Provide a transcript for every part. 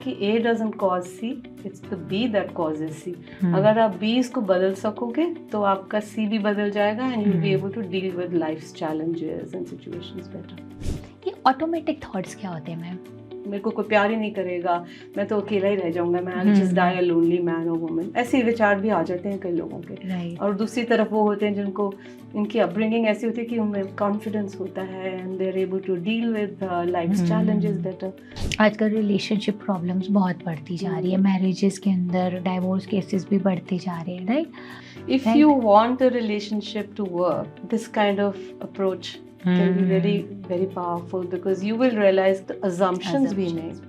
कि A doesn't cause C, it's the B that causes C. अगर आप B को बदल सकोगे तो आपका C भी बदल जाएगा and you'll be able to deal with life's challenges and situations better. ये ऑटोमेटिक थॉट्स क्या होते हैं मैम? मेरे को कोई प्यार ही नहीं करेगा, मैं तो अकेला ही रह जाऊंगा, मैं I'll just die a lonely man or woman. ऐसे विचार भी आ जाते हैं कई लोगों के. Right. और दूसरी तरफ वो होते हैं जिनको इनकी अपब्रिंगिंग ऐसी होती है कि उनमें कॉन्फिडेंस होता है and they're able to deal with life's challenges better. आजकल रिलेशनशिप प्रॉब्लम्स बहुत बढ़ती जा रही है, मैरिजेस के अंदर डाइवोर्स केसेस भी बढ़ते जा रहे हैं, right? If you want a relationship to work, this kind of approach can be very, very powerful because you will realize the assumptions we make.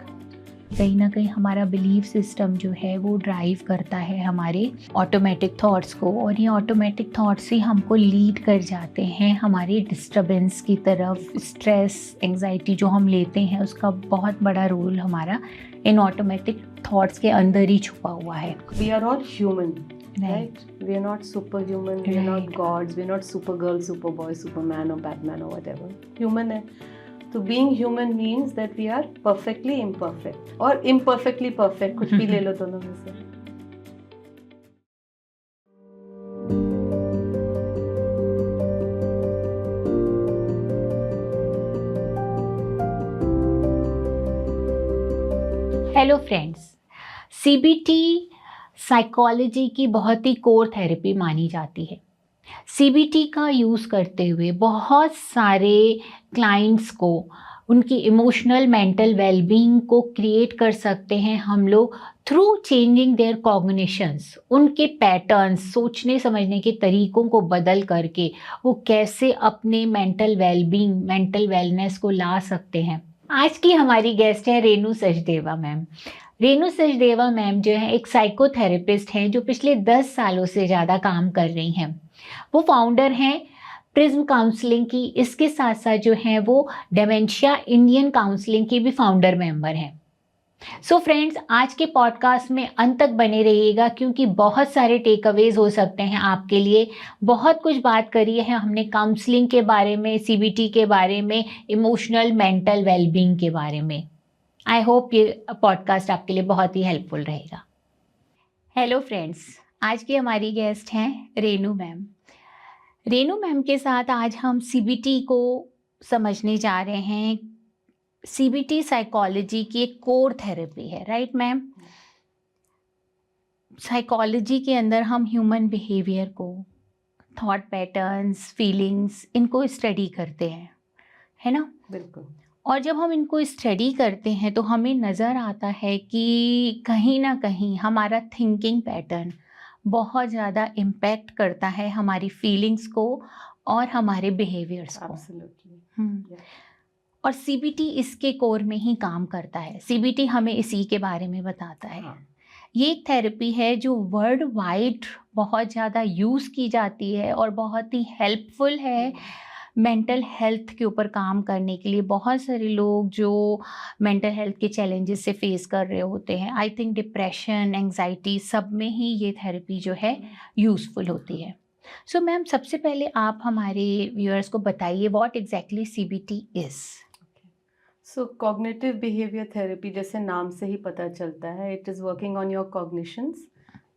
कहीं ना कहीं हमारा बिलीफ सिस्टम जो है वो ड्राइव करता है हमारे ऑटोमेटिक थॉट्स को, और ये ऑटोमेटिक थॉट्स ही हमको लीड कर जाते हैं हमारी डिस्टरबेंस की तरफ. स्ट्रेस, एंजाइटी जो हम लेते हैं उसका बहुत बड़ा रोल हमारा इन ऑटोमेटिक थॉट्स के अंदर ही छुपा हुआ है. We are all human, right? We are not superhuman, we are not gods, we are not supergirl, superboy, superman or Batman or whatever. Human है. तो being human means that we are perfectly imperfect और imperfectly perfect, कुछ भी ले लो दोनों में से. Hello friends, CBT psychology की बहुत ही कोर थेरेपी मानी जाती है. सीबीटी का यूज़ करते हुए बहुत सारे क्लाइंट्स को उनकी इमोशनल मेंटल वेलबींग को क्रिएट कर सकते हैं हम लोग थ्रू चेंजिंग देयर कॉग्निशंस. उनके पैटर्न्स, सोचने समझने के तरीकों को बदल करके वो कैसे अपने मेंटल वेलबींग, मेंटल वेलनेस को ला सकते हैं. आज की हमारी गेस्ट है रेणु सचदेवा मैम. रेणु सचदेवा मैम जो है एक साइकोथेरेपिस्ट हैं जो पिछले 10 सालों से ज़्यादा काम कर रही हैं. वो फाउंडर हैं प्रिज्म काउंसलिंग की. इसके साथ साथ जो हैं वो डेमेंशिया इंडियन काउंसलिंग की भी फाउंडर मेंबर हैं. सो फ्रेंड्स, आज के पॉडकास्ट में अंत तक बने रहिएगा क्योंकि बहुत सारे टेक अवेज हो सकते हैं आपके लिए. बहुत कुछ बात करी है हमने काउंसलिंग के बारे में, सीबीटी के बारे में, इमोशनल मेंटल वेलबींग के बारे में. आई होप ये पॉडकास्ट आपके लिए बहुत ही हेल्पफुल रहेगा. हेलो फ्रेंड्स, आज की हमारी गेस्ट हैं रेणु मैम. रेणु मैम के साथ आज हम सीबीटी को समझने जा रहे हैं. सीबीटी साइकोलॉजी की एक कोर थेरेपी है, राइट मैम? साइकोलॉजी के अंदर हम ह्यूमन बिहेवियर को, थॉट पैटर्न्स, फीलिंग्स, इनको स्टडी करते हैं, है ना? बिल्कुल. और जब हम इनको स्टडी करते हैं तो हमें नज़र आता है कि कहीं ना कहीं हमारा थिंकिंग पैटर्न बहुत ज़्यादा इम्पैक्ट करता है हमारी फीलिंग्स को और हमारे बिहेवियर्स को. Absolutely. और सीबीटी इसके कोर में ही काम करता है. सीबीटी हमें इसी के बारे में बताता है. ये एक थेरेपी है जो वर्ल्ड वाइड बहुत ज़्यादा यूज़ की जाती है और बहुत ही हेल्पफुल है मेंटल हेल्थ के ऊपर काम करने के लिए. बहुत सारे लोग जो मेंटल हेल्थ के चैलेंजेस से फेस कर रहे होते हैं, आई थिंक डिप्रेशन, एंजाइटी, सब में ही ये थेरेपी जो है यूज़फुल होती है. सो मैम, सबसे पहले आप हमारे व्यूअर्स को बताइए what exactly CBT is. So cognitive behaviour therapy, जैसे नाम से ही पता चलता है, it is working on your cognitions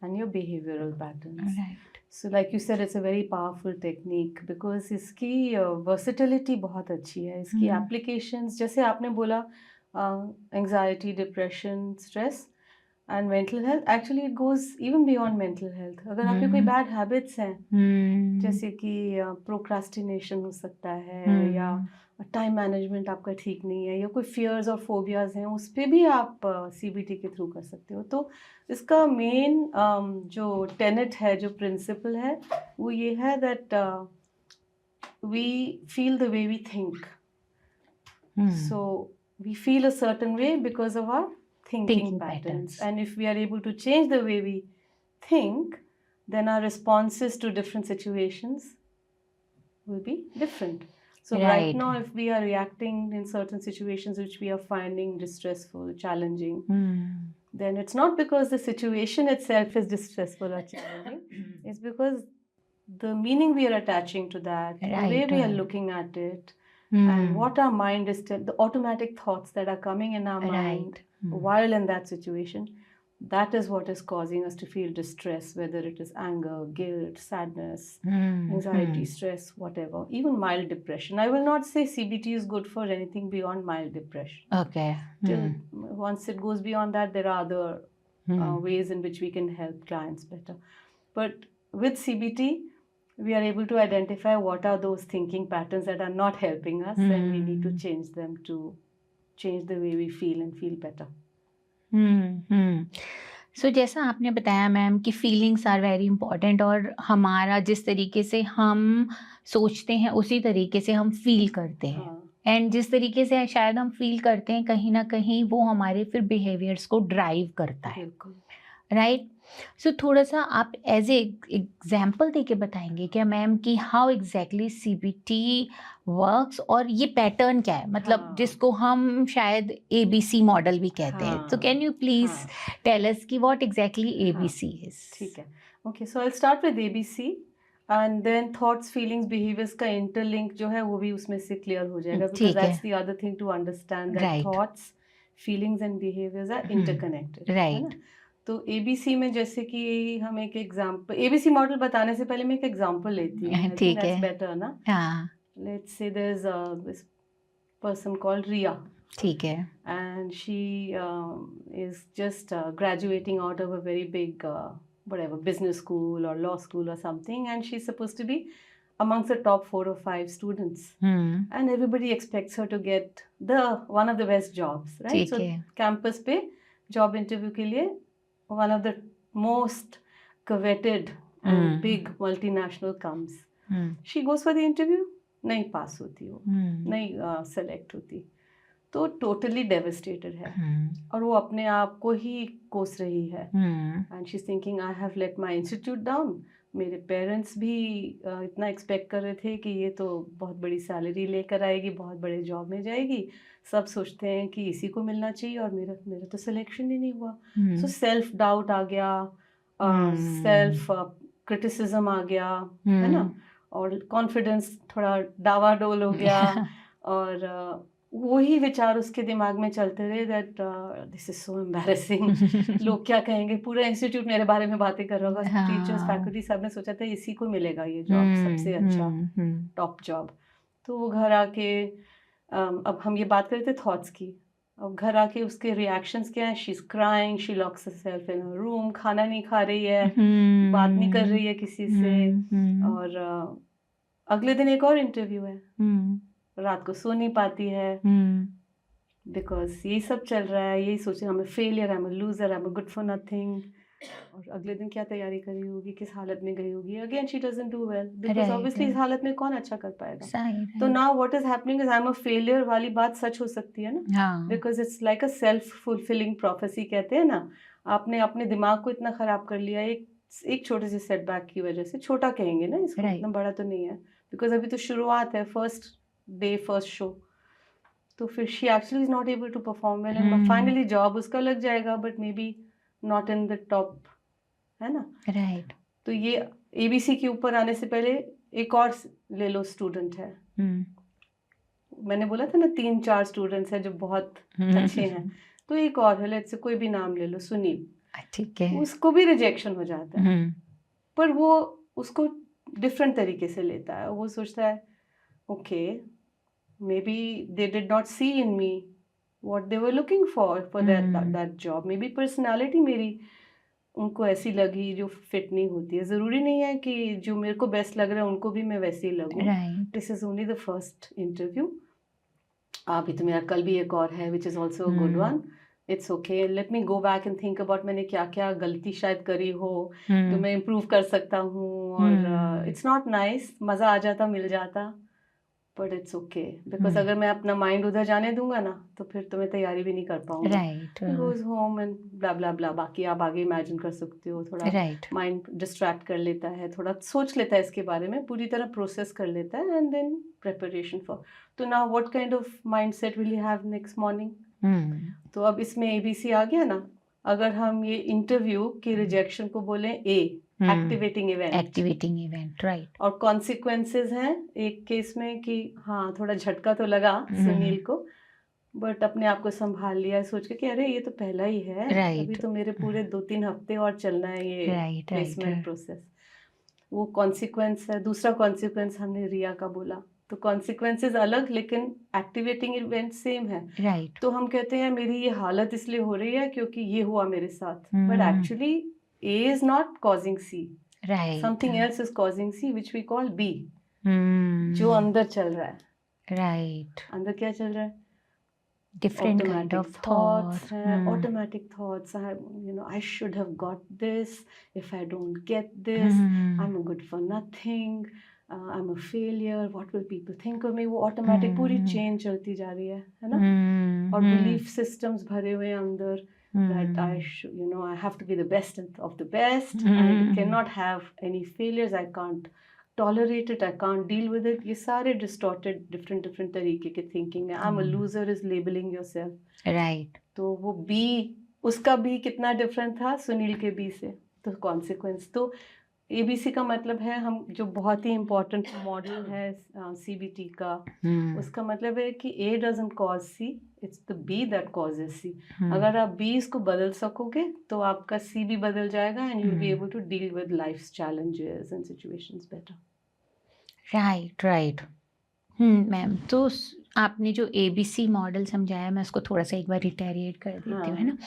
and your behavioral patterns. Right. So like you said, it's a very powerful technique because इसकी versatility बहुत अच्छी है. इसकी applications, जैसे आपने बोला, anxiety, depression, stress and mental health, actually it goes even beyond mental health. अगर आपके कोई bad habits हैं, जैसे कि procrastination हो सकता है, या टाइम मैनेजमेंट आपका ठीक नहीं है, या कोई फियर्स और फोबियाज हैं, उस पर भी आप सीबीटी के थ्रू कर सकते हो. तो इसका मेन जो टेनेट है, जो प्रिंसिपल है, वो ये है that we feel the way we think. So we feel a certain way because of our thinking patterns, and if we are able to change the way we think, then our responses to different situations will be different. So right now, if we are reacting in certain situations which we are finding distressful, challenging, then it's not because the situation itself is distressful or challenging. It's because the meaning we are attaching to that, the way we are looking at it, and what our mind is the automatic thoughts that are coming in our mind while in that situation, that is what is causing us to feel distress, whether it is anger, guilt, sadness, anxiety, stress, whatever, even mild depression. I will not say CBT is good for anything beyond mild depression. Okay. Till once it goes beyond that, there are other ways in which we can help clients better. But with CBT, we are able to identify what are those thinking patterns that are not helping us, and we need to change them to change the way we feel and feel better. सो जैसा आपने बताया ma'am कि feelings are very important और हमारा जिस तरीके से हम सोचते हैं उसी तरीके से हम फील करते हैं एंड जिस तरीके से शायद हम फील करते हैं कहीं ना कहीं वो हमारे फिर बिहेवियर्स को ड्राइव करता है, राइट? सो थोड़ा सा आप एज ए एग्जाम्पल दे के बताएंगे क्या मैम कि हाउ एग्जैक्टली CBT वर्क्स और ये पैटर्न क्या है, मतलब जिसको हम शायद ABC मॉडल भी कहते हैं. So can you please tell us कि व्हाट एग्जैक्टली ABC इज? ठीक है, okay. So I will start with ABC and then thoughts, feelings, behaviours का इंटरलिंक जो है वो भी उसमें से क्लियर हो जाएगा, because that's the other thing to understand, that thoughts, feelings and behaviours are interconnected, right? तो ABC में जैसे कि हम एक एग्जाम्पल, ABC मॉडल बताने से पहले मैं एक एग्जाम्पल लेती हूँ, ठीक है, बेटर ना? Let's say there is this person called Riya, ठीक है, and she is just graduating out of a very big whatever business school or law school or something, and she's supposed to be amongst the top 4 or 5 students, and everybody expects her to get the one of the best jobs, right? So campus पे job interview के लिए one of the most coveted and big multinational comes. She goes for the interview, नहीं पास होती हो, नहीं select होती, तो totally devastated है और वो अपने आप को ही कोस रही है, and she is thinking I have let my institute down. मेरे पेरेंट्स भी इतना एक्सपेक्ट कर रहे थे कि ये तो बहुत बड़ी सैलरी लेकर आएगी, बहुत बड़े जॉब में जाएगी, सब सोचते हैं कि इसी को मिलना चाहिए और मेरा तो सिलेक्शन ही नहीं हुआ. सो सेल्फ डाउट आ गया, सेल्फ क्रिटिसिज्म आ गया, है ना, और कॉन्फिडेंस थोड़ा डावाडोल हो गया और वही विचार उसके दिमाग में चलते रहे that this is so embarrassing, लोग क्या कहेंगे, पूरा इंस्टीट्यूट मेरे बारे में बातें कर रहा होगा, टीचर्स, फैकल्टी सब ने सोचा था इसी को मिलेगा ये जॉब, सबसे अच्छा टॉप जॉब. तो वो घर आके अब हम ये बात कर रहे थे थॉट्स की, अब घर आके उसके रिएक्शंस क्या है, she is crying, she locks herself in her room, खाना नहीं खा रही है, बात नहीं कर रही है किसी से, और अगले दिन एक और इंटरव्यू है, रात को सो नहीं पाती है, बिकॉज यही सब चल रहा है, यही सोच रहे हैं, I'm a failure, I'm a loser, I'm a good for nothing. और अगले दिन क्या तैयारी करी होगी, किस हालत में गई होगी, again she doesn't do well, because obviously इस हालत में कौन अच्छा कर पाएगा. तो now what is happening is I am a failure वाली बात सच हो सकती है ना, because it's like a self fulfilling prophecy कहते हैं ना. आपने अपने दिमाग को इतना खराब कर लिया एक छोटे से सेटबैक की वजह से, छोटा कहेंगे ना इसको, इतना बड़ा तो नहीं है, बिकॉज अभी तो शुरुआत है, फर्स्ट डे, फर्स्ट शो, तो फिर she actually is not able to perform well, and finally job उसका लग जाएगा, but may be not in the top, है ना, राइट? तो ये ABC के ऊपर आने से पहले एक और ले लो स्टूडेंट है, मैंने बोला था ना 3-4 स्टूडेंट्स हैं जो बहुत अच्छे हैं, तो एक और है, लेट्स से कोई भी नाम ले लो, सुनील, ठीक है, उसको भी रिजेक्शन हो जाता है, पर वो उसको डिफरेंट तरीके से लेता है, वो सोचता है okay, maybe they did not see in me what they were looking for that job, maybe personality मेरी उनको ऐसी लगी जो फिट नहीं होती है, ज़रूरी नहीं है कि जो मेरे को बेस्ट लग रहा है उनको भी मैं वैसे ही लगूँ, this is only the first interview, अभी तो मेरा कल भी एक और है which is also a good one, it's okay, let me go back and think about मैंने क्या क्या गलती शायद करी हो, तो मैं इम्प्रूव कर सकता हूँ, और इट्स नॉट नाइस, मज़ा आ जाता, मिल जाता, बट इट्स ओके, बिकॉज अगर मैं अपना माइंड उधर जाने दूंगा ना तो फिर तो मैं तैयारी भी नहीं कर पाऊंगा, right? Goes home and blah blah blah, बाकी आप आगे इमेजिन कर सकते हो, थोड़ा माइंड डिस्ट्रैक्ट कर लेता है, थोड़ा सोच लेता है इसके बारे में, पूरी तरह प्रोसेस कर लेता है, एंड देन प्रिपरेशन फॉर. तो now what kind of mind set will you have next morning? तो अब इसमें ABC आ गया ना, अगर हम ये इंटरव्यू की रिजेक्शन को बोले एक्टिवेटिंग इवेंट, राइट, और कॉन्सिक्वेंसेस हैं एक केस में कि हाँ थोड़ा झटका तो लगा सुनील को, बट अपने आप को संभाल लिया सोच के कि अरे ये तो पहला ही है, अभी राइट तो मेरे पूरे 2-3 हफ्ते और चलना है ये राइट प्लेसमेंट राइट प्रोसेस। वो कॉन्सिक्वेंस है। दूसरा कॉन्सिक्वेंस हमने रिया का बोला, तो कॉन्सिक्वेंसेस अलग लेकिन एक्टिवेटिंग इवेंट सेम है। राइट तो हम कहते हैं मेरी ये हालत इसलिए हो रही है क्योंकि ये हुआ मेरे साथ, but actually A is not causing C, right something else is causing C, which we call B, जो अंदर चल रहा है। राइट अंदर क्या चल रहा है? Different kind Automatic of thoughts thought हैं, automatic thoughts. I should have got this. If I don't get this, I'm good for nothing. I'm a failure. What will people think of me? वो automatic पूरी chain चलती जा रही है ना? और belief systems भरे हुए हैं अंदर that I have to be the best of the best. I cannot have any failures. I can't tolerate it. I can't deal with it. ये सारे distorted different तरीके के thinking है. I'm a loser is labeling yourself. Right तो वो B, उसका B कितना different था सुनील के B से, तो consequence। तो ABC का मतलब है हम जो बहुत ही important मॉडल है CBT का, उसका मतलब है कि A doesn't cause C, it's the B that causes C। अगर आप B इसको बदल सकोगे तो आपका C भी बदल जाएगा and you'll be able to deal with life's challenges and situations better। Right right ma'am, तो आपने जो ABC मॉडल समझाया, मैं उसको थोड़ा सा एक बार रिटेरिएट कर देती हूँ, है ना।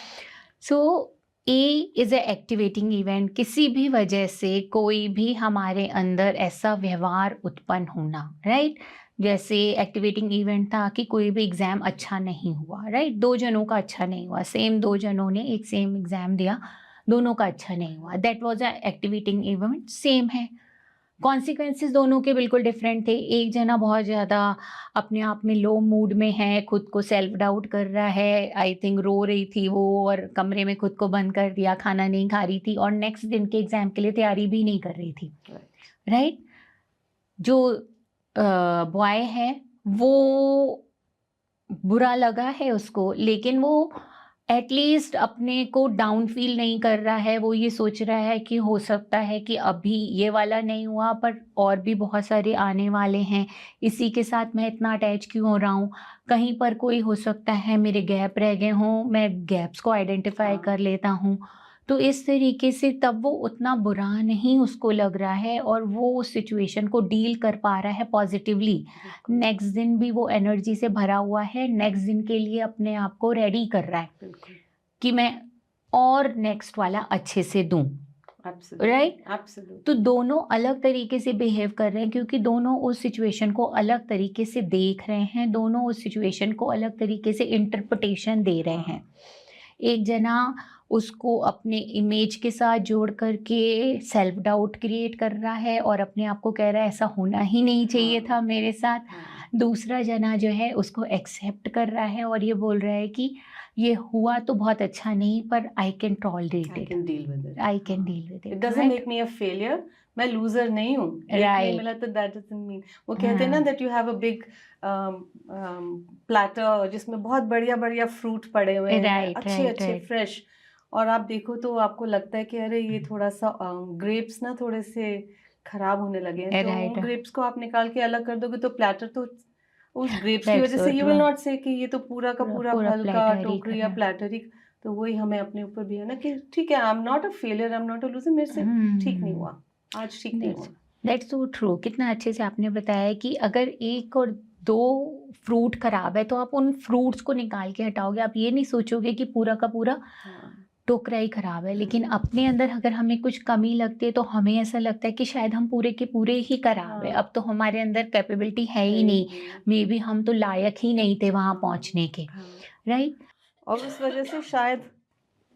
सो A is a activating event. किसी भी वजह से कोई भी हमारे अंदर ऐसा व्यवहार उत्पन्न होना, राइट। जैसे एक्टिवेटिंग इवेंट था कि कोई भी एग्ज़ाम अच्छा नहीं हुआ, राइट। 2 जनों का अच्छा नहीं हुआ, सेम 2 जनों ने एक सेम एग्ज़ाम दिया, दोनों का अच्छा नहीं हुआ, that was a activating event, same है। कॉन्सिक्वेंसेस दोनों के बिल्कुल डिफरेंट थे। एक जना बहुत ज़्यादा अपने आप में लो मूड में है, खुद को सेल्फ डाउट कर रहा है, आई थिंक रो रही थी वो और कमरे में खुद को बंद कर दिया, खाना नहीं खा रही थी और नेक्स्ट दिन के एग्ज़ाम के लिए तैयारी भी नहीं कर रही थी, राइट। जो बॉय है वो बुरा लगा है उसको, लेकिन वो एटलीस्ट अपने को डाउन फील नहीं कर रहा है। वो ये सोच रहा है कि हो सकता है कि अभी ये वाला नहीं हुआ पर और भी बहुत सारे आने वाले हैं, इसी के साथ मैं इतना अटैच क्यों हो रहा हूँ, कहीं पर कोई हो सकता है मेरे गैप रह गए हों, मैं गैप्स को आइडेंटिफाई कर लेता हूँ। तो इस तरीके से तब वो उतना बुरा नहीं उसको लग रहा है और वो उस सिचुएशन को डील कर पा रहा है पॉजिटिवली। नेक्स्ट दिन भी वो एनर्जी से भरा हुआ है, नेक्स्ट दिन के लिए अपने आप को रेडी कर रहा है कि मैं और नेक्स्ट वाला अच्छे से दूं, राइट। तो दोनों अलग तरीके से बिहेव कर रहे हैं क्योंकि दोनों उस सिचुएशन को अलग तरीके से देख रहे हैं, दोनों उस सिचुएशन को अलग तरीके से इंटरप्रिटेशन दे रहे हैं। एक जना उसको अपने इमेज के साथ जोड़ करके सेल्फ डाउट क्रिएट कर रहा है और अपने आप को कह रहा है ऐसा होना ही नहीं चाहिए था मेरे साथ। दूसरा जना जो है उसको एक्सेप्ट कर रहा है और ये बोल रहा है कि ये हुआ तो बहुत अच्छा नहीं पर I can tolerate it, I can deal with it, it doesn't make me a failure. मैं लूजर नहीं हूँ, Right. मिला तो दैट डजंट मीन। वो कहते हैं ना that you have a big platter जिसमें बहुत बढ़िया बढ़िया फ्रूट पड़े हुए हैं, अच्छे फ्रेश, और आप देखो तो आपको लगता है कि अरे ये थोड़ा सा ग्रेप्स ना थोड़े से खराब होने लगे हैं, तो उन ग्रेप्स को आप निकाल के अलग कर दोगे तो प्लेटर तो उस ग्रेप्स की वजह से यू विल नॉट से कि ये तो पूरा का पूरा फल का टोकरी या प्लेटर ही। तो वही हमें अपने ऊपर भी है ना कि ठीक है, I am not a failure, I am not a loser, मेरे से ठीक नहीं हुआ, आज ठीक नहीं हुआ। That's so true. कितना अच्छे से आपने बताया कि अगर एक और 2 फ्रूट खराब है तो आप उन फ्रूट्स को निकाल के हटाओगे, आप ये नहीं सोचोगे कि पूरा का पूरा टोकरा ही खराब है। लेकिन अपने अंदर अगर हमें कुछ कमी लगती है तो हमें ऐसा लगता है कि शायद हम पूरे के पूरे ही खराब है, अब तो हमारे अंदर कैपेबिलिटी है ही नहीं, मे बी हम तो लायक ही नहीं थे वहाँ पहुँचने के, राइट। और उस वजह से शायद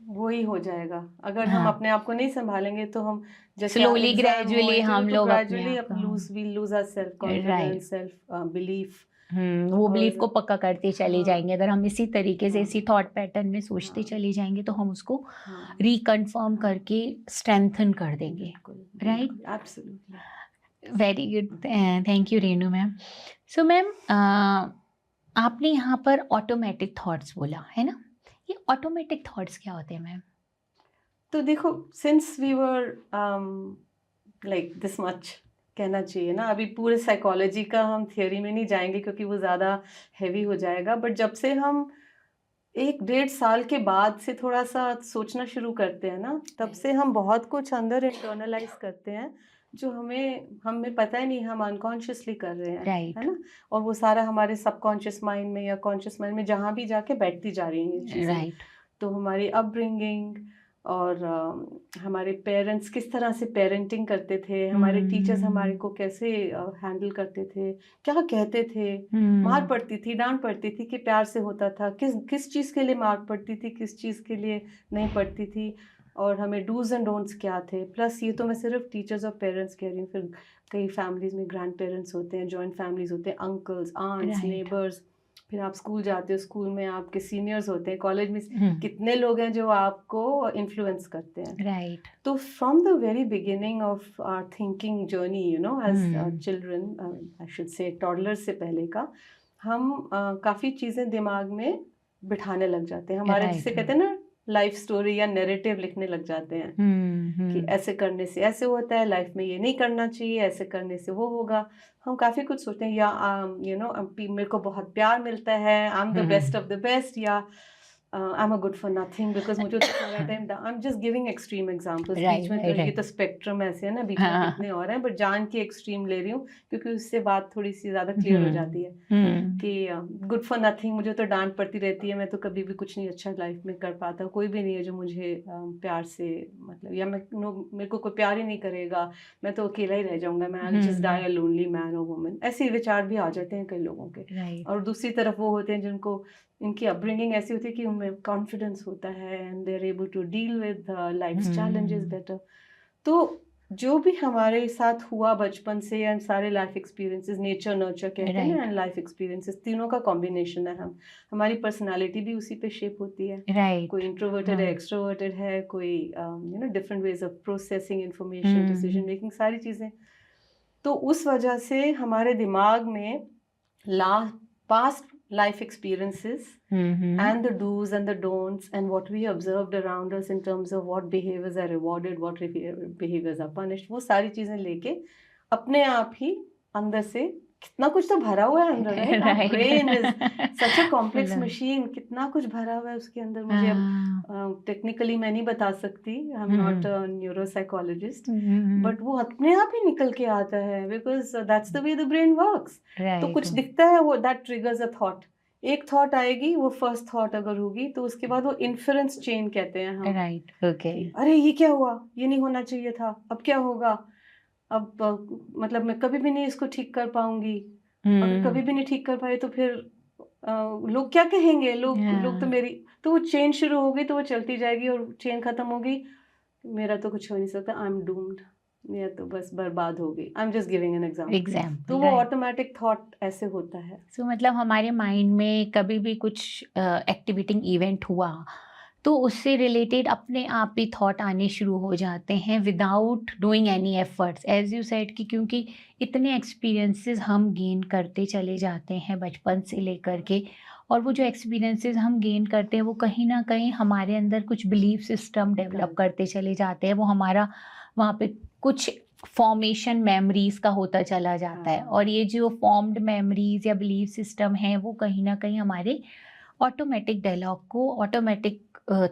वो ही हो जाएगा अगर हम अपने आप को नहीं संभालेंगे तो हम जैसे स्लोली ग्रेजुअली हम लोग gradually lose our self confidence, self belief, वो बिलीफ को पक्का करते चले जाएंगे। अगर हम इसी तरीके से इसी थॉट पैटर्न में सोचते चले जाएंगे तो हम उसको रिकन्फर्म करके स्ट्रेंथन कर देंगे, right. Absolutely, very good, thank you Renu ma'am. So ma'am, आपने यहाँ पर ऑटोमेटिक थॉट्स बोला है ना, ये ऑटोमेटिक थॉट्स क्या होते हैं मैम? तो देखो, since we were like this much, कहना चाहिए ना। अभी पूरे साइकोलॉजी का हम थियोरी में नहीं जाएंगे क्योंकि वो ज़्यादा हैवी हो जाएगा, बट जब से हम 1 डेढ़ साल के बाद से थोड़ा सा सोचना शुरू करते हैं ना, तब से हम बहुत कुछ अंदर इंटरनलाइज करते हैं जो हमें पता ही नहीं, हम अनकॉन्शियसली कर रहे हैं, राइट है ना। और वो सारा हमारे सबकॉन्शियस माइंड में या कॉन्शियस माइंड में जहाँ भी जाके बैठती जा रही हैं ये चीज़ें। राइट तो हमारी अपब्रिंगिंग और हमारे पेरेंट्स किस तरह से पेरेंटिंग करते थे, हमारे टीचर्स हमारे को कैसे हैंडल करते थे, क्या कहते थे, मार पड़ती थी, डांट पड़ती थी कि प्यार से होता था, किस किस चीज़ के लिए मार पड़ती थी, किस चीज़ के लिए नहीं पड़ती थी, और हमें डूज एंड डोंट्स क्या थे। प्लस ये तो मैं सिर्फ टीचर्स और पेरेंट्स कह रही हूँ, फिर कई फैमिलीज़ में ग्रैंड पेरेंट्स होते हैं, जॉइंट फैमिलीज़ होते हैं, अंकल्स, आंट्स, राइट नेबर्स। फिर आप स्कूल जाते हो, स्कूल में आपके सीनियर्स होते हैं, कॉलेज में कितने लोग हैं जो आपको इन्फ्लुएंस करते हैं। राइट तो from the very beginning of our thinking journey, you know, as children, I should say toddler से पहले का, हम काफ़ी चीज़ें दिमाग में बिठाने लग जाते हैं, हमारे जिसे कहते हैं ना लाइफ स्टोरी या नैरेटिव लिखने लग जाते हैं कि ऐसे करने से ऐसे होता है, लाइफ में ये नहीं करना चाहिए, ऐसे करने से वो होगा। हम काफ़ी कुछ सोचते हैं, या यू नो मेरे को बहुत प्यार मिलता है, I am the best of the best, या I am a good for nothing because मुझे तो लगा था, I am just giving extreme examples. बीच में तो ये तो स्पेक्ट्रम ऐसे है ना, बीच में कितने और हैं, बट जान की एक्सट्रीम ले रही हूँ क्योंकि उससे बात थोड़ी सी ज़्यादा क्लियर हो जाती है कि गुड फॉर नथिंग, मुझे तो डांट पड़ती रहती है, मैं तो कभी भी कुछ नहीं अच्छा लाइफ में कर पाता, कोई भी नहीं है जो मुझे प्यार से, मतलब, या मेरे को कोई प्यार ही नहीं करेगा, मैं तो अकेला ही रह जाऊंगा, मैं I just die a lonely man और वुमन। ऐसे विचार भी आ जाते हैं कई लोगों के। और दूसरी तरफ वो होते हैं जिनको इनकी अपब्रिंगिंग ऐसी होती है कि उनमें कॉन्फिडेंस होता है and they are able to deal with life's challenges better. तो जो भी हमारे साथ हुआ बचपन से, एंड सारे लाइफ एक्सपीरियंसेस, नेचर नर्चर कहते हैं ना, एंड लाइफ एक्सपीरियंसेस, तीनों का कॉम्बिनेशन है। हमारी पर्सनालिटी भी उसी पे शेप होती है। कोई इंट्रोवर्टेड है, एक्सट्रोवर्टेड है, कोई you know different ways of processing information, decision making, सारी चीज़ें। तो उस वजह से हमारे दिमाग में past life experiences and the do's and the don'ts and what we observed around us in terms of what behaviors are rewarded, what behaviors are punished, वो सारी चीजें लेके अपने आप ही अंदर से कितना कुछ तो भरा हुआ है अंदर, right? Our brain is such a complex machine, कितना कुछ भरा हुआ है उसके अंदर। मुझे अब टेक्निकली मैं नहीं बता सकती, आई am not a neuropsychologist, but वो अपने आप ही निकल के आता है because that's the way the brain works. तो कुछ दिखता है, वो दैट ट्रिगर्स अ थॉट, एक थॉट आएगी, वो फर्स्ट थॉट अगर होगी तो उसके बाद वो इन्फरेंस चेन कहते हैं हम, राइट ओके, अरे ये क्या हुआ, ये नहीं होना चाहिए था, अब क्या होगा, अब मतलब मैं कभी भी नहीं इसको ठीक कर पाऊंगी, अगर कभी भी नहीं ठीक कर पाए तो फिर लोग क्या कहेंगे, लोग तो मेरी, तो वो चेन शुरू हो गई, तो वो चलती जाएगी और चेन खत्म होगी, मेरा तो कुछ हो नहीं सकता, आई एम डूम्ड, मैं तो बस बर्बाद हो गई। आई am just giving an example. तो वो ऑटोमेटिक थॉट ऐसे होता है। सो मतलब हमारे माइंड में कभी भी कुछ एक्टिवेटिंग इवेंट हुआ तो उससे रिलेटेड अपने आप ही थॉट आने शुरू हो जाते हैं without doing any efforts, as you said कि क्योंकि इतने एक्सपीरियंसेस हम गेन करते चले जाते हैं बचपन से लेकर के, और वो जो एक्सपीरियंसेस हम गेन करते हैं वो कहीं ना कहीं हमारे अंदर कुछ बिलीफ सिस्टम डेवलप करते चले जाते हैं, वो हमारा वहाँ पे कुछ फॉर्मेशन मेमोरीज का होता चला जाता है, और ये जो फॉर्म्ड मेमोरीज या बिलीफ सिस्टम हैं वो कहीं ना कहीं हमारे ऑटोमेटिक डायलॉग को, ऑटोमेटिक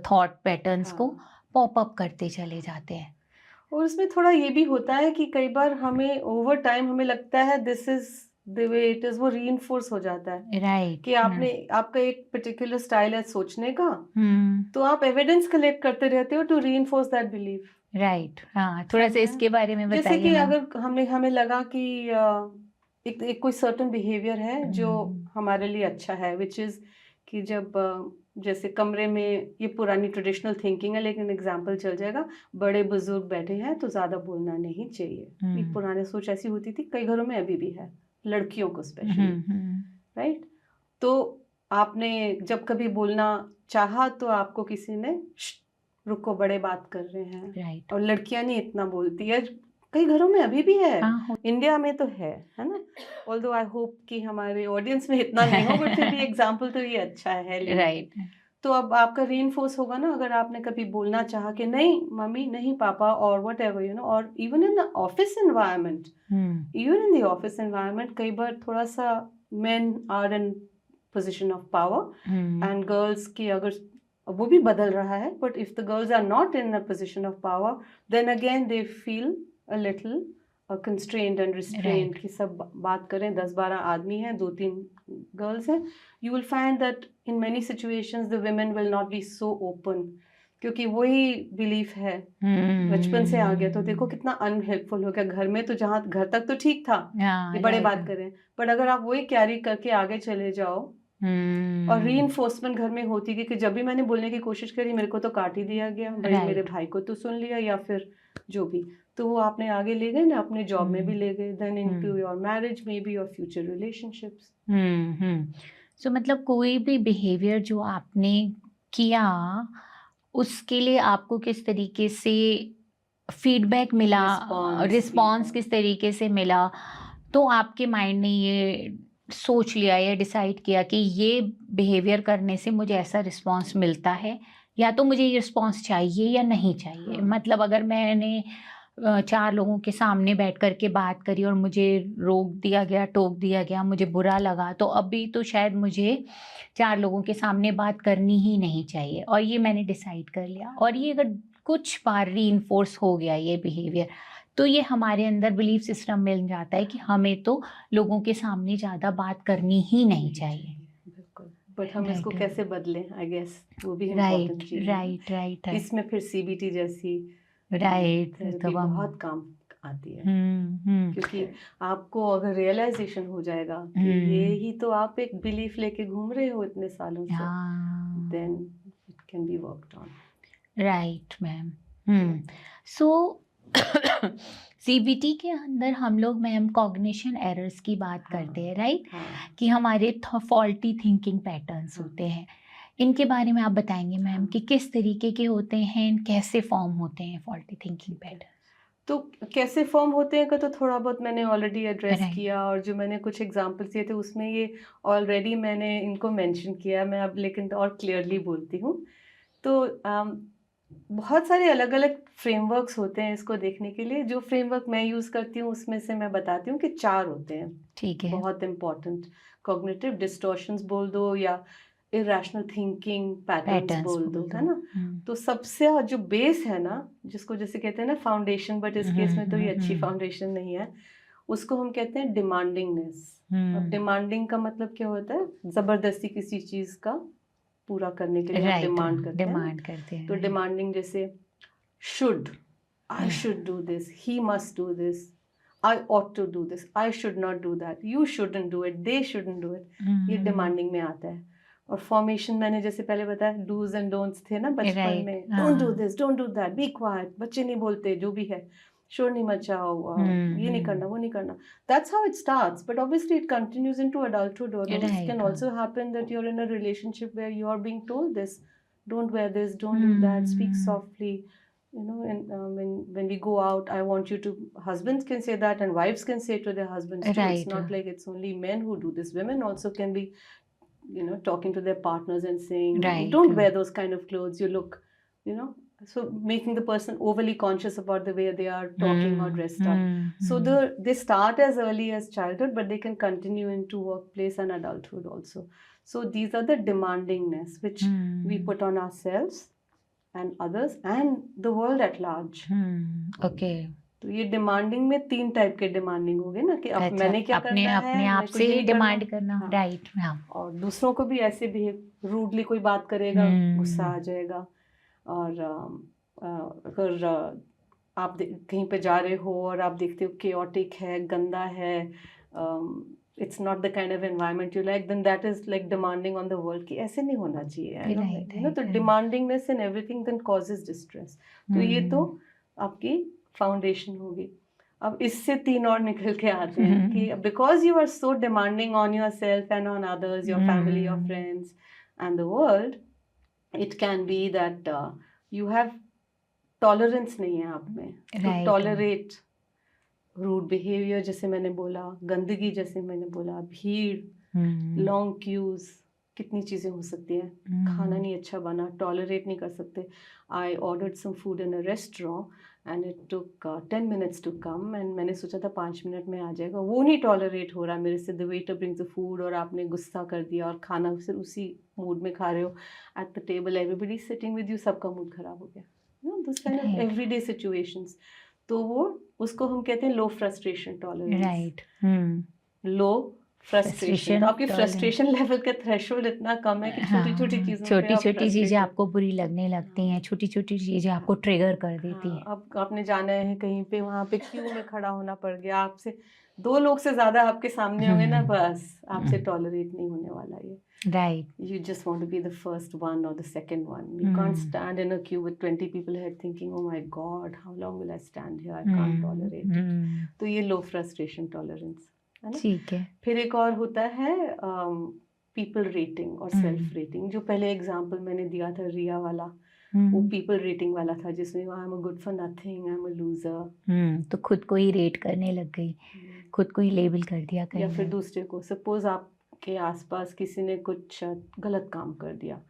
थॉट पैटर्न्स को पॉप अप करते चले जाते हैं। और उसमें थोड़ा ये भी होता है कि कई बार हमें ओवर टाइम हमें लगता है this is the way it is, वो रीइंफोर्स हो जाता है, राइट कि आपका एक पर्टिकुलर स्टाइल है सोचने का, तो आप एविडेंस कलेक्ट करते रहते हो to reinforce that belief. Right, हाँ थोड़ा सा इसके बारे में बताइए। जैसे कि अगर हमें लगा कि एक कोई सर्टेन बिहेवियर है जो हमारे लिए अच्छा है, विच इज कि जब जैसे कमरे में, ये पुरानी ट्रेडिशनल थिंकिंग है लेकिन एग्जाम्पल चल जाएगा, बड़े बुजुर्ग बैठे हैं तो ज़्यादा बोलना नहीं चाहिए। ये पुराने सोच ऐसी होती थी, कई घरों में अभी भी है, लड़कियों को स्पेशली, राइट? तो आपने जब कभी बोलना चाहा तो आपको किसी ने रुको बड़े बात कर रहे हैं, राइट, और लड़कियां नहीं इतना बोलती है, कई घरों में अभी भी है, इंडिया में तो है ना। ऑल्दो आई होप कि हमारे ऑडियंस में इतना नहीं हो, बट फिर भी एग्जाम्पल तो ये अच्छा है, राइट। तो अब आपका रीइंफोर्स होगा ना, अगर आपने कभी बोलना चाहा कि नहीं मम्मी, नहीं पापा, और व्हाटएवर और even in the office environment, even in the office environment कई बार थोड़ा सा men are in position of power and girls की, अगर वो भी बदल रहा है, but if the girls are not in a position of power, then again they feel a little constrained and restrained कि सब बात करें, 10-12 आदमी हैं, 2-3 गर्ल्स हैं, you will find that in many situations the women will not be so open, क्योंकि वही belief है बचपन से आ गया। तो देखो कितना अनहेल्पफुल हो गया। घर में तो, जहाँ घर तक तो ठीक था कि बड़े बात करें, बट अगर आप वही कैरी करके आगे चले जाओ, और रीइंफोर्समेंट घर में होती कि जब भी मैंने बोलने की कोशिश करी मेरे को तो काट ही दिया गया, भाई मेरे भाई को तो सुन लिया, या फिर जो भी, तो वो आपने आगे ले गए ना, अपने जॉब में भी ले गए, then into your marriage may be, your future relationships. So मतलब कोई भी बिहेवियर जो आपने किया, उसके लिए आपको किस तरीके से फीडबैक मिला, रिस्पॉन्स किस तरीके से मिला, तो आपके माइंड ने ये सोच लिया या डिसाइड किया कि ये बिहेवियर करने से मुझे ऐसा रिस्पॉन्स मिलता है, या तो मुझे ये रिस्पॉन्स चाहिए या नहीं चाहिए। मतलब अगर मैंने 4 लोगों के सामने बैठ कर के बात करी और मुझे रोक दिया गया, टोक दिया गया, मुझे बुरा लगा, तो अभी तो शायद मुझे 4 लोगों के सामने बात करनी ही नहीं चाहिए, और ये मैंने डिसाइड कर लिया। और ये अगर कुछ बार रीइंफोर्स हो गया ये बिहेवियर, तो ये हमारे अंदर बिलीफ सिस्टम मिल जाता है कि हमें तो लोगों के सामने ज़्यादा बात करनी ही नहीं चाहिए। बिल्कुल, बट हम इसको राइट कैसे बदलें, आई गेस वो भी राइट इम्पोर्टेंट चीज़ है। राइट राइट इसमें फिर सीबीटी जैसी राइट थेरेपी तब हम बहुत काम आती है, हम्म क्योंकि आपको अगर रियलाइजेशन हो जाएगा कि ये ही तो आप एक बिलीफ लेके घूम रहे हो इतने सालों से, हाँ then it can be worked on. Right ma'am. So CBT के अंदर हम लोग मैम कॉग्निशन एरर्स की बात करते हैं, राइट? कि हमारे फॉल्टी थिंकिंग पैटर्न्स होते हैं। इनके बारे में आप बताएंगे मैम कि किस तरीके के होते हैं, कैसे फॉर्म होते हैं फॉल्टी थिंकिंग पैटर्न? तो कैसे फॉर्म होते हैं का तो थोड़ा बहुत मैंने ऑलरेडी एड्रेस Right. किया, और जो मैंने कुछ एग्जांपल्स दिए थे उसमें ये ऑलरेडी मैंने इनको मेंशन किया। मैं अब लेकिन और क्लियरली बोलती हूँ। तो बहुत सारे अलग अलग फ्रेमवर्क्स होते हैं इसको देखने के लिए। जो फ्रेमवर्क मैं यूज़ करती हूँ उसमें से मैं बताती हूँ कि 4 होते हैं, ठीक है। बहुत इम्पॉर्टेंट। कॉग्निटिव डिस्टॉर्शंस बोल दो या इरेशनल थिंकिंग पैटर्न्स बोल दो, है ना? तो सबसे जो बेस है ना, जिसको जैसे कहते हैं ना फाउंडेशन, बट इस केस में तो ये अच्छी फाउंडेशन नहीं है, उसको हम कहते हैं डिमांडिंगनेस। अब डिमांडिंग का मतलब क्या होता है? जबरदस्ती किसी चीज का पूरा करने के लिए आप डिमांड करते हैं। तो डिमांडिंग जैसे should, I should do this, he must do this, I ought to do this, I should not do that, you shouldn't do it, they shouldn't do it, ये डिमांडिंग में आता है। और फॉर्मेशन मैंने जैसे पहले बताया, डूज एंड डोंट्स थे ना बचपन में, don't do this, don't do that, be quiet, बच्चे नहीं बोलते, जो भी है, शोर नहीं मचाओ, ये नहीं करना, वो नहीं करना। That's how it starts, but obviously it continues into adulthood. Or it can also happen that you're in a relationship where you're being told this, don't wear this, don't do that, speak softly. And when we go out, I want you to. Husbands can say that, and wives can say to their husbands too. It's not like it's only men who do this. Women also can be, talking to their partners and saying, don't wear those kind of clothes. You look, so making the person overly conscious about the way they are talking or dressed up. So they start as early as childhood, but they can continue into workplace and adulthood also. So these are the demandingness which we put on ourselves and others and the world at large. Okay. तो ये demanding में 3 type के demanding हो गए ना, कि अब मैंने क्या करना है, अपने आप से डिमांड करना, राइट। और दूसरों को भी ऐसे भी, रूडली कोई बात करेगा, गुस्सा आ जाएगा। और अगर आप कहीं पे जा रहे हो और आप देखते हो केओटिक है, गंदा है, it's not the kind of environment you like, then that is like demanding on the world कि ऐसे नहीं होना चाहिए, तो demandingness in everything then causes distress. तो ये तो आपकी फाउंडेशन होगी। अब इससे 3 और निकल के आते हैं कि because you are so demanding on yourself and on others, your family, your friends and the world, it can be that you have tolerance नहीं है आप में to tolerate rude behavior, जैसे मैंने बोला, गंदगी जैसे मैंने बोला, भीड़, long queues, कितनी चीज़ें हो सकती हैं, खाना नहीं अच्छा बना, टॉलरेट नहीं कर सकते। I ordered some food in a restaurant and it took 10 minutes to come, and मैंने सोचा था 5 मिनट में आ जाएगा, वो नहीं टॉलरेट हो रहा मेरे से। The waiter brings the food और आपने गुस्सा कर दिया और खाना फिर उसी मूड में खा रहे हो at the table, everybody sitting with you, सबका मूड खराब हो गया। This kind of right everyday situations. तो वो, उसको हम कहते हैं लो फ्रस्ट्रेशन टॉलरेंस। राइट लो फ्रस्ट्रेशन, तो फ्रस्ट्रेशन आपकी टॉलरेंस। फ्रस्ट्रेशन लेवल का थ्रेशोल्ड इतना कम है कि छोटी छोटी हाँ, चीज़ों पे छोटी आप छोटी चीजें फ्रस्ट्रेट हो। आपको बुरी लगने लगती हैं, हाँ छोटी छोटी चीजें आपको हाँ ट्रिगर कर देती हाँ, हैं। अब आपने जाना है कहीं पे, वहाँ पे क्यू में खड़ा होना पड़ गया, आपसे 2 लोग से ज़्यादा आपके सामने होंगे ना, बस आपसे टॉलरेट नहीं होने वाला ये। Right You just want to be the first one or the second one. You can't stand in a queue with 20 people ahead thinking, oh my God, how long will I stand here? I can't tolerate it. तो ये low frustration tolerance है ना। ठीक है। फिर एक और होता है people rating और self rating। जो पहले एग्जाम्पल मैंने दिया था रिया वाला, वो people rating वाला था, जिसमें I'm a good for nothing, I'm a loser, तो खुद को ही रेट करने लग गई, खुद को ही लेबल कर दिया या कहीं फिर ना। दूसरे को। सपोज आपके आसपास किसी ने कुछ गलत काम कर दिया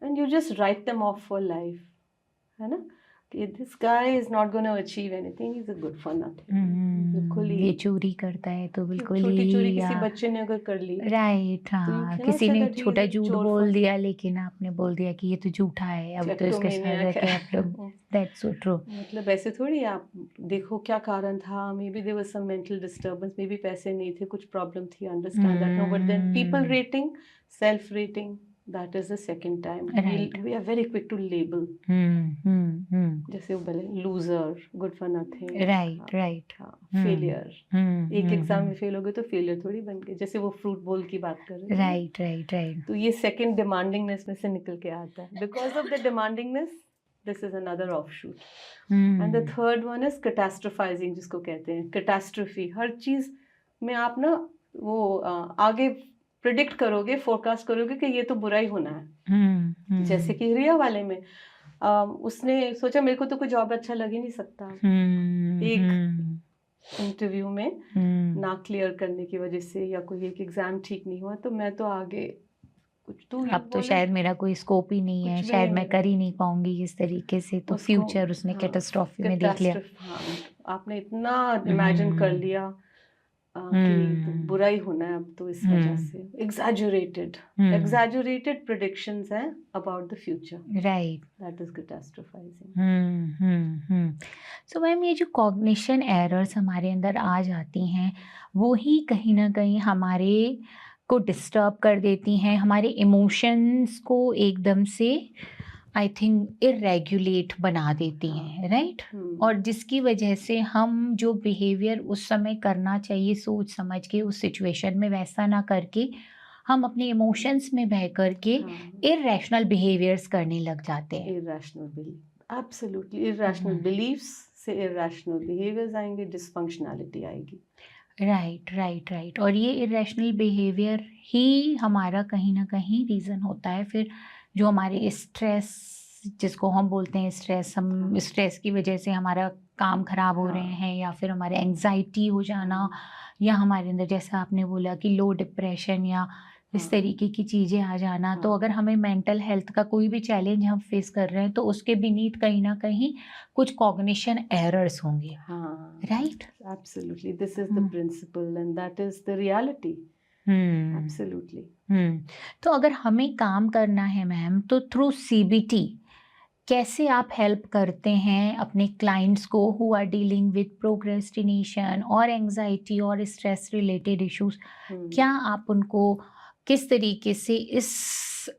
and you just write them of for life, है ना, कि this guy is not gonna achieve anything, is a good for nothing. बिल्कुल ही ये चोरी करता है तो बिल्कुल छोटी चोरी ही, किसी या बच्चे ने अगर कर ली राइट, तो यू हाँ, कैन नॉट किसी से ने दैट ही इज छोटा अ झूठ चोर बोल फॉर दिया लेकिन आपने बोल दिया कि ये तो झूठा है, अब तो इसके साथ क्लेप्टोमेनिया रखे आप लोग। That's so true. मतलब ऐसे थोड़ी आप देखो क्या कारण था, maybe there was some mental disturbance, maybe पैसे नहीं थे, कुछ प्रॉब्लम थी, understand that, no, but then people rating, self rating, that is the second time right. We are very quick to label, जैसे वो बोले loser, good for nothing, right right. Failure. एक exam में फेल हो गए तो failure थोड़ी बन गए, जैसे वो फ्रूट बोल की बात कर रहे हैं। Right right right. तो ये सेकंड डिमांडिंगनेस में से निकल के आता है, because of the demandingness this is another offshoot. And the third one is catastrophising, जिसको कहते हैं कैटास्ट्रोफी। हर चीज में आप ना वो आगे प्रिडिक्ट करोगे, फोरकास्ट करोगे कि ये तो बुरा ही होना है। जैसे कि रिया वाले में उसने सोचा मेरे को तो कोई जॉब अच्छा लग ही नहीं सकता। एक इंटरव्यू में ना क्लियर करने की वजह से या कोई एक एग्जाम ठीक नहीं हुआ तो मैं तो आगे कुछ तो अब तो शायद मेरा कोई स्कोप ही नहीं है, कुछ भी शायद नहीं मैं मेरा। कर ही नहीं पाऊंगी इस तरीके से, तो उसको फ्यूचर उसने कैटास्ट्रॉफी में देख लिया। हाँ, आपने इतना इमेजिन कर लिया कि तो बुरा ही होना है अब तो, इस वजह से exaggerated predictions हैं about the future, right. that is catastrophizing। So ma'am, ये जो कॉग्निशन एरर्स हमारे अंदर आ जाती हैं, वो ही कहीं ना कहीं हमारे को डिस्टर्ब कर देती हैं, हमारे इमोशंस को एकदम से आई थिंक इरेगुलेट बना देती हैं, राइट? और जिसकी वजह से हम जो बिहेवियर उस समय करना चाहिए सोच समझ के उस सिचुएशन में वैसा ना करके हम अपने इमोशंस में बह करके इरेशनल बिहेवियर्स करने लग जाते हैं। irrational belief, absolutely irrational beliefs से irrational behaviors आएंगे, dysfunctionality आएगी। Right right right. और ये इरेशनल बिहेवियर ही हमारा कहीं ना कहीं रीज़न होता है फिर, जो हमारे स्ट्रेस, जिसको हम बोलते हैं स्ट्रेस, हम स्ट्रेस की वजह से हमारा काम खराब हो रहे हैं, या फिर हमारे एंजाइटी हो जाना, या हमारे अंदर जैसा आपने बोला कि लो डिप्रेशन या इस तरीके की चीज़ें आ जाना। तो अगर हमें मेंटल हेल्थ का कोई भी चैलेंज हम फेस कर रहे हैं तो उसके बीनीथ कहीं ना कहीं कुछ कॉग्निशन एरर्स होंगे, right? Absolutely, this is the principle and that is the reality। Absolutely। तो अगर हमें काम करना है मैम, तो थ्रू CBT कैसे आप हेल्प करते हैं अपने क्लाइंट्स को who are dealing with procrastination और एंजाइटी और स्ट्रेस रिलेटेड इश्यूज? क्या आप उनको किस तरीके से इस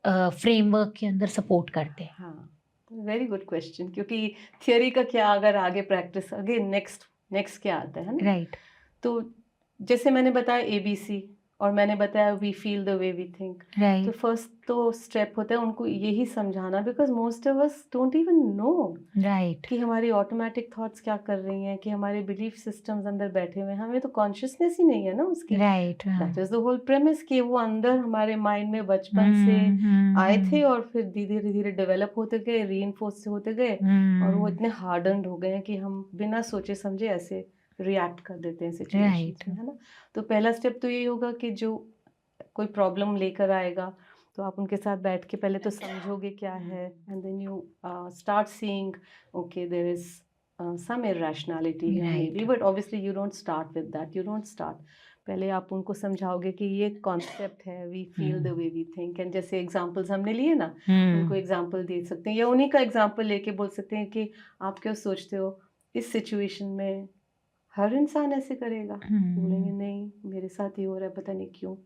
फ्रेमवर्क के अंदर सपोर्ट करते हैं? हाँ, वेरी गुड क्वेश्चन, क्योंकि थियोरी का क्या, अगर आगे प्रैक्टिस, आगे नेक्स्ट क्या आता है ना, राइट। तो जैसे मैंने बताया ABC और मैंने बताया we feel the way we think. तो राइट फर्स्ट तो स्टेप होता है उनको यही समझाना, because most of us don't even know right कि हमारी ऑटोमेटिक थॉट्स क्या कर रही हैं, कि हमारे बिलीफ सिस्टम्स अंदर बैठे हुए हैं, हमें तो कॉन्शियसनेस ही नहीं है ना उसकी। Right. That is the whole premise कि वो अंदर हमारे माइंड में बचपन से आए थे और फिर धीरे धीरे डेवलप होते गए, रीइंफोर्स होते गए, और वो इतने हार्डन्ड हो गए हैं कि हम बिना सोचे समझे ऐसे रिएक्ट कर देते हैं सिचुएशंस में, है ना। तो पहला स्टेप तो यही होगा कि जो कोई प्रॉब्लम लेकर आएगा तो आप उनके साथ बैठ के पहले तो समझोगे क्या है, and then you start seeing okay there is some irrationality here Right. maybe, but obviously you don't start with that. You don't start. पहले आप उनको समझाओगे कि ये कॉन्सेप्ट है, we feel the way we think, and जैसे examples हमने लिए ना, उनको एग्जांपल दे सकते हैं या उन्हीं का एग्जांपल लेके बोल सकते हैं कि आप क्या सोचते हो इस सिचुएशन में हर इंसान ऐसे करेगा? बोलेंगे नहीं, मेरे साथ ही हो रहा है, पता नहीं क्यों।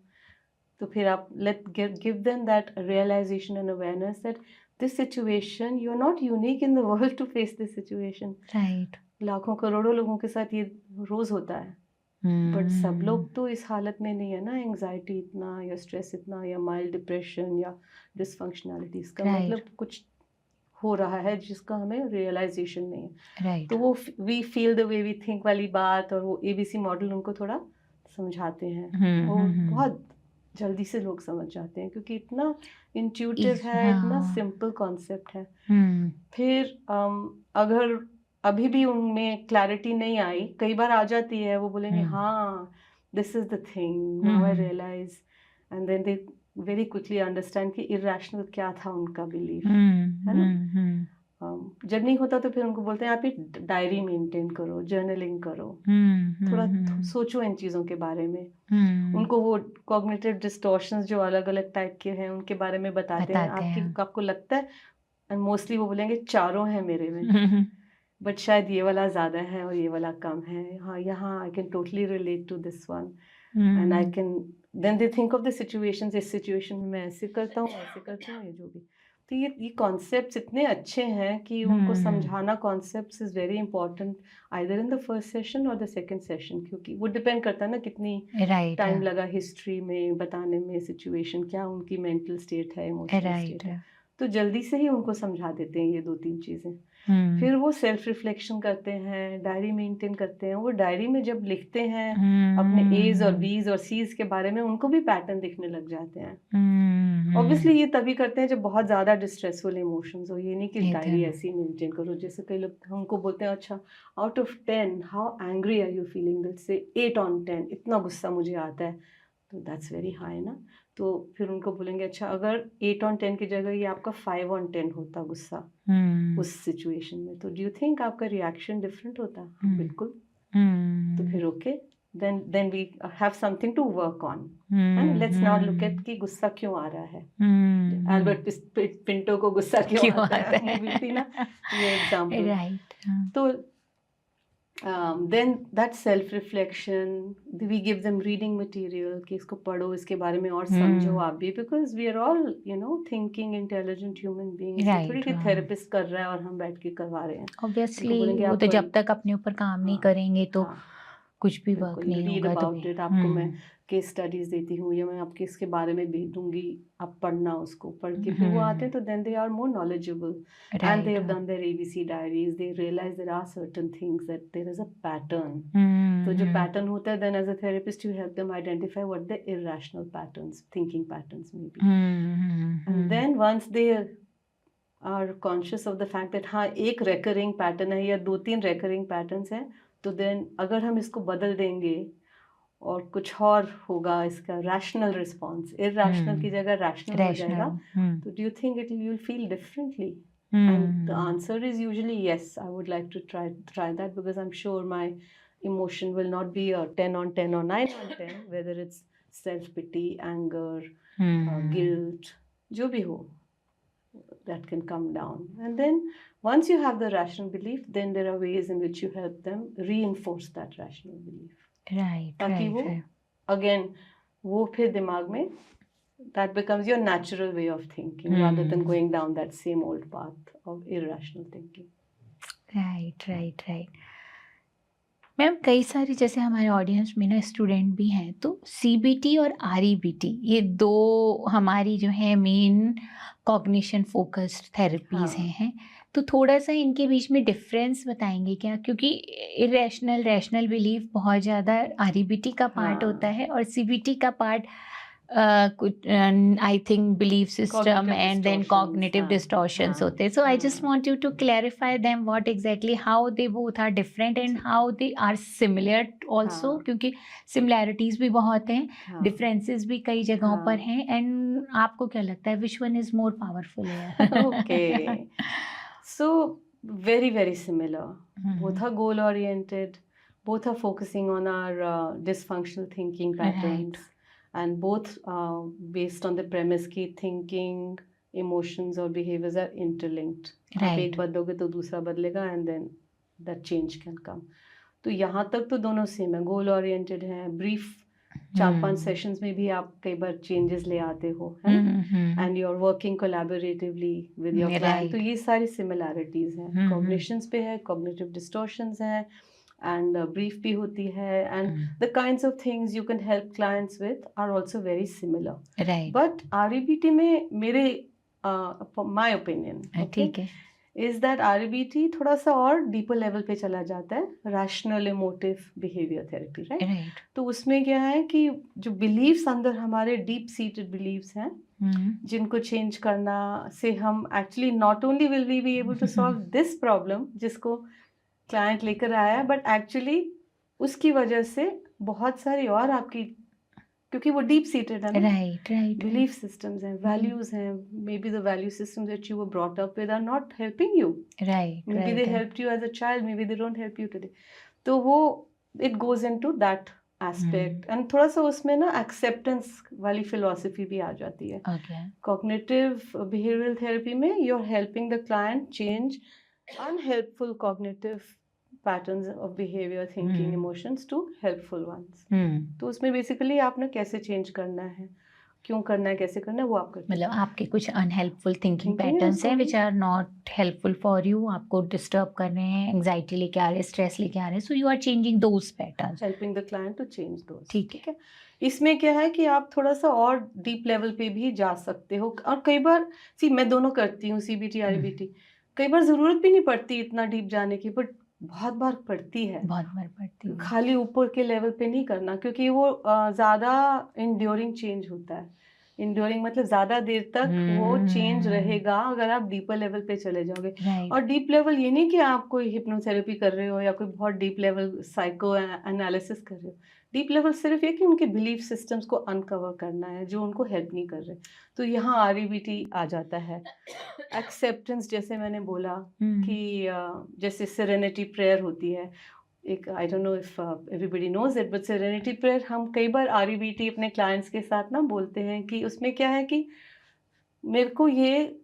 तो फिर आप let give them that realization and awareness that this situation you are not unique in the world to face this situation. Right. लाखों करोड़ों लोगों के साथ ये रोज होता है, बट सब लोग तो इस हालत में नहीं है ना, एंग्जाइटी इतना या स्ट्रेस इतना या माइल्ड डिप्रेशन या डिसफंक्शनैलिटी, इसका Right. मतलब कुछ हो रहा है जिसका हमें रियलाइजेशन नहीं है। Right. तो वो we feel the way we think वाली बात और वो एबीसी मॉडल उनको थोड़ा समझाते हैं, वो बहुत जल्दी से लोग समझ जाते हैं क्योंकि इतना इंट्यूटिव है, इतना सिंपल कॉन्सेप्ट है। फिर अगर अभी भी उनमें क्लैरिटी नहीं आई, कई बार आ जाती है, वो बोलेंगे हाँ this is the thing, now I realize, and then they very quickly understand कि इरैशनल क्या था उनका बिलीफ, है ना। जब नहीं होता तो फिर उनको बोलते हैं आप ये डायरी मेंटेन करो, जर्नलिंग करो, थोड़ा सोचो इन चीज़ों के बारे में। उनको वो कॉग्निटिव डिस्टॉर्शंस जो अलग अलग टाइप के हैं उनके बारे में बताते हैं। आपको लगता है, एंड मोस्टली वो बोलेंगे चारों हैं मेरे में, बट शायद ये वाला ज़्यादा है और ये वाला कम है। हाँ, यहाँ I can totally relate to this one, and I can then they think of the situations, इस सिचुएशन में मैं ऐसे करता हूँ, ऐसे करता हूँ, ये जो भी। तो ये कॉन्सेप्ट्स इतने अच्छे हैं कि उनको समझाना concepts is very important either in the first session और द सेकंड सेशन, क्योंकि वो डिपेंड करता है ना कितनी टाइम लगा हिस्ट्री में बताने में, सिचुएशन क्या उनकी मेंटल स्टेट है, इमोशनल स्टेट है। तो जल्दी से ही उनको समझा देते हैं ये 2-3 चीज़ें। फिर वो सेल्फ रिफ्लेक्शन करते हैं, डायरी मेंटेन करते हैं। वो डायरी में जब लिखते हैं अपने एज और बीज और सीज के बारे में, उनको भी पैटर्न दिखने लग जाते हैं। ऑब्वियसली ये तभी करते हैं जब बहुत ज़्यादा डिस्ट्रेसफुल इमोशंस हो। ये नहीं कि डायरी ऐसी मेंटेन करो। जैसे कई लोग हमको बोलते हैं अच्छा out of 10 how angry are you feeling, let's say 8 on 10 इतना गुस्सा मुझे आता है, तो दैट्स वेरी हाई ना। तो फिर उनको बोलेंगे अच्छा अगर 8 on 10 की जगह ये आपका 5 on 10 होता गुस्सा उस सिचुएशन में, तो डू यू थिंक आपका रिएक्शन डिफरेंट होता? बिल्कुल। तो फिर okay, then we have something to work on, and let's now look at कि गुस्सा क्यों आ रहा है। एल्बर्ट पिंटो को गुस्सा क्यों आता है, मूवी थी ना ये एग्जांपल। तो then that self reflection, we give them reading material कि इसको पढ़ो, इसके बारे में और समझो आप भी, because we are all thinking intelligent human beings। थोड़ी कि थेरेपिस्ट कर रहा है और हम बैठ के करवा रहे हैं। ऑब्वियसली वो तो जब तक अपने ऊपर काम नहीं करेंगे तो कुछ भी वर्क नहीं होगा। रीड अबाउट इट, आपको मैं केस स्टडीज देती हूँ या मैं आपके इसके बारे में भेज दूंगी, आप पढ़ना, उसको पढ़ के फिर वो आते हैं तो then they are more knowledgeable and they have done their ABC diaries, they realize there are certain things that there is a pattern. तो जो पैटर्न होता है then as a therapist you help them identify what the irrational patterns, thinking patterns maybe, and then once they are conscious of the fact that हाँ एक recurring pattern है या 2-3 recurring patterns हैं, तो then अगर हम इसको बदल देंगे और कुछ और होगा, इसका रैशनल रिस्पॉन्स इरैशनल की जगह रैशनल हो जाएगा, तो do you think it you will feel differently? And the answer is usually yes, I would like to try that because I'm sure my emotion will not be a 10 on 10 or 9 on 10, whether it's self pity, anger, guilt, जो भी हो, that can come down. And then once you have the rational belief, then there are ways in which you help them reinforce that rational belief, ताकि वो again वो फिर दिमाग में that becomes your natural way of thinking rather than going down that same old path of irrational thinking. right. Ma'am कई सारी जैसे हमारे ऑडियंस में ना स्टूडेंट भी हैं, तो CBT और REBT ये 2 हमारी जो है मेन कॉग्निशन फोकस्ड थेरेपीज हैं, तो थोड़ा सा इनके बीच में डिफरेंस बताएंगे क्या? क्योंकि इरेशनल रैशनल बिलीफ बहुत ज़्यादा REBT का पार्ट होता है और CBT का पार्ट कुछ I think belief system Cognitive and then distortions, cognitive हाँ, डिस्टॉर्शंस हाँ, होते हैं. सो आई जस्ट हाँ, want you to clarify them what exactly how they both are different and ठीक, how they are similar also, हाँ, क्योंकि similarities भी बहुत हैं, हाँ, डिफरेंसेस भी कई जगहों पर हाँ. हैं. एंड आपको क्या लगता है which one is more powerful है? Okay. So very, very similar. Both are goal oriented. Both are focusing on our dysfunctional thinking right. patterns, and both based on the premise कि thinking, emotions और behaviors are interlinked. आप एक right. बदलोगे तो दूसरा बदलेगा, and then that change can come. तो यहाँ तक तो दोनों सेम है, गोल ओरिएंटेड है. ब्रीफ 4-5 सेशंस में भी आप कई बार चेंजेस ले आते हो, है ना, and you are working collaboratively with your client. तो राइट. ये सारी सिमिलैरिटीज हैं. कॉग्निशंस पे है, कॉग्निटिव डिस्टॉर्शंस हैं, एंड ब्रीफ भी होती है, and the kinds of things you can help clients with are also very similar. Right. But REBT में मेरे माय ओपिनियन, ठीक है. इज दैट आरईबीटी थोड़ा सा और डीपर लेवल पे चला जाता है, rational emotive behaviour therapy, right. Right. तो उसमें क्या है कि जो बिलीव्स अंदर हमारे डीप सीटेड बिलीव्स हैं, जिनको चेंज करना से हम actually not only will we be able to solve this problem जिसको क्लाइंट लेकर आया है, बट एक्चुअली उसकी वजह से बहुत सारी और आपकी, क्योंकि वो डीप सीटेड है ना, राइट. राइट. बिलीफ सिस्टम्स हैं, वैल्यूज हैं. Maybe the value systems that you were brought up with are not helping you. Right. Maybe they helped you as a child, maybe they don't help you today. तो वो it goes into that aspect. And थोड़ा सा उसमें ना acceptance वाली philosophy भी आ जाती है. ओके. Cognitive behavioral therapy में you're helping the client change unhelpful cognitive patterns of behavior, thinking, emotions to helpful ones. तो उसमें basically आपने कैसे change करना है, क्यों करना है, कैसे करना है, वो आप करते हैं. मतलब आपके कुछ अनहेल्पफुल थिंकिंग Thinking है पैटर्न्स हैं उसको which are not helpful for you, आपको डिस्टर्ब कर रहे हैं, एंग्जाइटी लेके आ रहे हैं, स्ट्रेस लेके आ रहे हैं, so you are changing those patterns. Helping the client to change those. ठीक है. इसमें क्या है कि आप थोड़ा सा और डीप लेवल पे भी जा सकते हो, और कई बार मैं दोनों करती हूँ, सीबीटी आरबीटी. कई बार जरूरत भी नहीं पड़ती इतना डीप जाने की, बट बहुत बार पड़ती है. बहुत बार पड़ती है. खाली ऊपर के लेवल पे नहीं करना, क्योंकि वो ज़्यादा इंड्योरिंग चेंज होता है. इंड्योरिंग मतलब ज़्यादा देर तक वो चेंज रहेगा अगर आप डीपर लेवल पे चले जाओगे. राइट. और डीप लेवल ये नहीं कि आप कोई हिप्नोथेरेपी कर रहे हो या कोई बहुत डीप लेवल साइको एनालिसिस कर रहे हो. डीप लेवल सिर्फ ये कि उनके बिलीफ सिस्टम्स को अनकवर करना है जो उनको हेल्प नहीं कर रहे. तो यहाँ आरईबीटी आ जाता है. एक्सेप्टेंस, जैसे मैंने बोला कि जैसे सेरेनिटी प्रेयर होती है एक, I don't know if everybody knows it, but serenity prayer हम कई बार आरईबीटी अपने क्लाइंट्स के साथ ना बोलते हैं कि उसमें क्या है कि मेरे को ये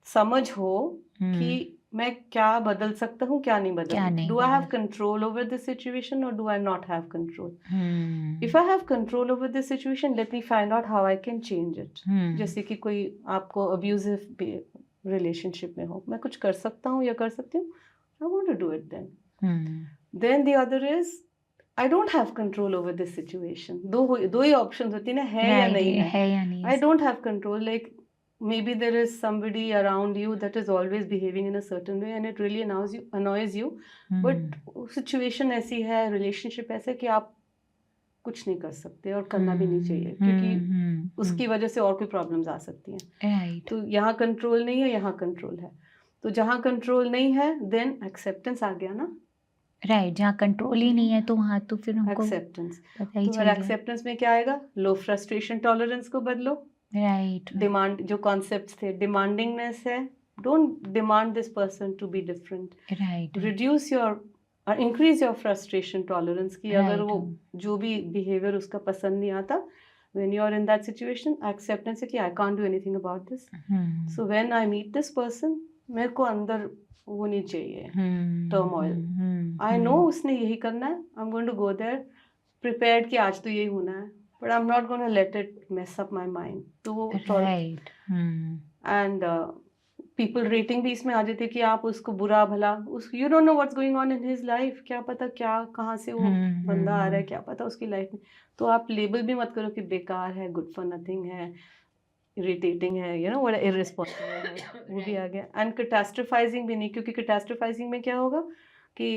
समझ हो कि मैं क्या बदल सकता हूँ, क्या नहीं बदल. Do I have control over this situation और do I not have control. If I have control over this situation, let me find out how I can change it. जैसे कि कोई आपको अब्यूजिव रिलेशनशिप में हो, मैं कुछ कर सकता हूँ या कर सकती हूँ, I want to do it then. Then the other is I don't have control over this situation. दो ही options होती है ना, है या नहीं है. I don't have control. Like maybe there is somebody around you that is always behaving in a certain way and it really annoys you. But situation ऐसी है, relationship ऐसा है कि आप कुछ नहीं कर सकते और करना भी नहीं चाहिए, क्योंकि उसकी वजह से और कोई प्रॉब्लम्स आ सकती हैं. राइट. तो यहाँ कंट्रोल नहीं है, यहाँ कंट्रोल है. तो जहाँ कंट्रोल नहीं है, देन एक्सेप्टेंस आ गया ना. राइट. जहाँ कंट्रोल ही नहीं है तो वहाँ तो फिर हमको एक्सेप्टेंस. पता ही तो चल एक्सेप्टेंस में क्या आएगा, लो फ्रस्ट्रेशन टॉलरेंस को बदलो. राइट. डिमांड, जो कॉन्सेप्ट्स थे, डिमांडिंगनेस है, don't demand this person to be different. Right. Reduce your और इंक्रीज योर फ्रस्ट्रेशन टॉलरेंस की अगर वो जो भी बिहेवियर उसका पसंद नहीं आता, when you are in that situation, acceptance है कि I can't do anything about this. So when I meet this person, मेरे को अंदर वो नहीं चाहिए टर्मोइल. आई नो उसने यही करना है, I am going to go there prepared कि आज तो यही होना है, but I am not going to let it mess up my mind. तो वो राइट. एंड पीपल रेटिंग भी इसमें आ जाती है कि आप उसको बुरा भला, उस you don't know what's going on in his life. क्या पता क्या कहाँ से वो बंदा आ रहा है, क्या पता उसकी लाइफ में. तो आप लेबल भी मत करो कि बेकार है, गुड फॉर नथिंग है, इरिटेटिंग है, यू नो व्हाट, इररिस्पॉन्सिबल है, वो भी आ गया. एंड कैटास्ट्रोफाइजिंग भी नहीं, क्योंकि कैटास्ट्रोफाइजिंग में क्या होगा, कि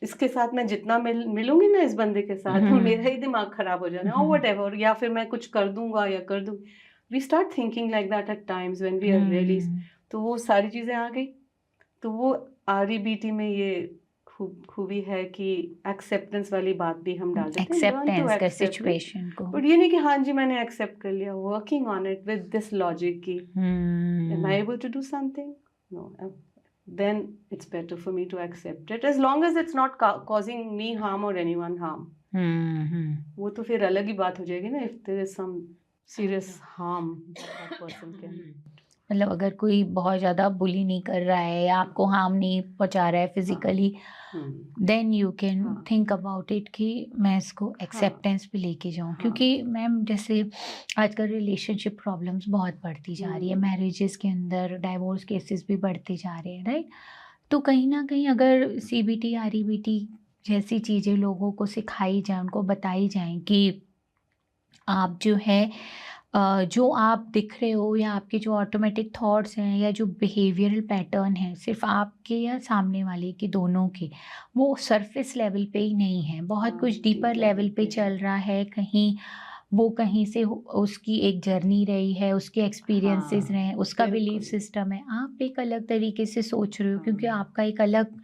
इसके साथ मैं जितना मिलूंगी ना इस बंदे के साथ, तो मेरा ही दिमाग खराब हो जाना, और व्हाटएवर, या फिर मैं कुछ कर दूंगा या कर दूँ, we start thinking like that at times when we are really, तो वो सारी चीजें आ गई। तो वो REBT में ये खूबी है कि एक्सेप्टेंस वाली बात भी हम डाल देते हैं, learn to एक्सेप्टेंस का accept it। सिचुएशन को। बट ये नहीं कि हाँ जी मैंने एक्सेप्ट कर लिया, working on it with this logic की am I able to do something? No. Then it's better for me to accept it as long as it's not causing me harm or anyone harm. वो तो फिर अलग ही बात हो जाएगी ना, if there is some serious harm that person can. मतलब अगर कोई बहुत ज़्यादा बुली नहीं कर रहा है या आपको हार्म नहीं पहुंचा रहा है physically, then you can think about it कि मैं इसको एक्सेप्टेंस पे लेके जाऊं। क्योंकि मैम जैसे आजकल रिलेशनशिप प्रॉब्लम्स बहुत बढ़ती जा रही है, मैरिजेस के अंदर डाइवोर्स केसेस भी बढ़ते जा रहे हैं, राइट? तो कहीं ना कहीं अगर CBT REBT जैसी चीज़ें लोगों को सिखाई जाए, उनको बताई जाएं कि आप जो है जो आप दिख रहे हो या आपके जो ऑटोमेटिक थॉट्स हैं या जो बिहेवियरल पैटर्न है सिर्फ आपके या सामने वाले के, दोनों के, वो सरफेस लेवल पे ही नहीं है, बहुत कुछ डीपर लेवल पे चल रहा है। कहीं वो कहीं से उसकी एक जर्नी रही है, उसके एक्सपीरियंसेस रहे हैं, उसका बिलीफ सिस्टम है, आप एक अलग तरीके से सोच रहे हो क्योंकि आपका एक अलग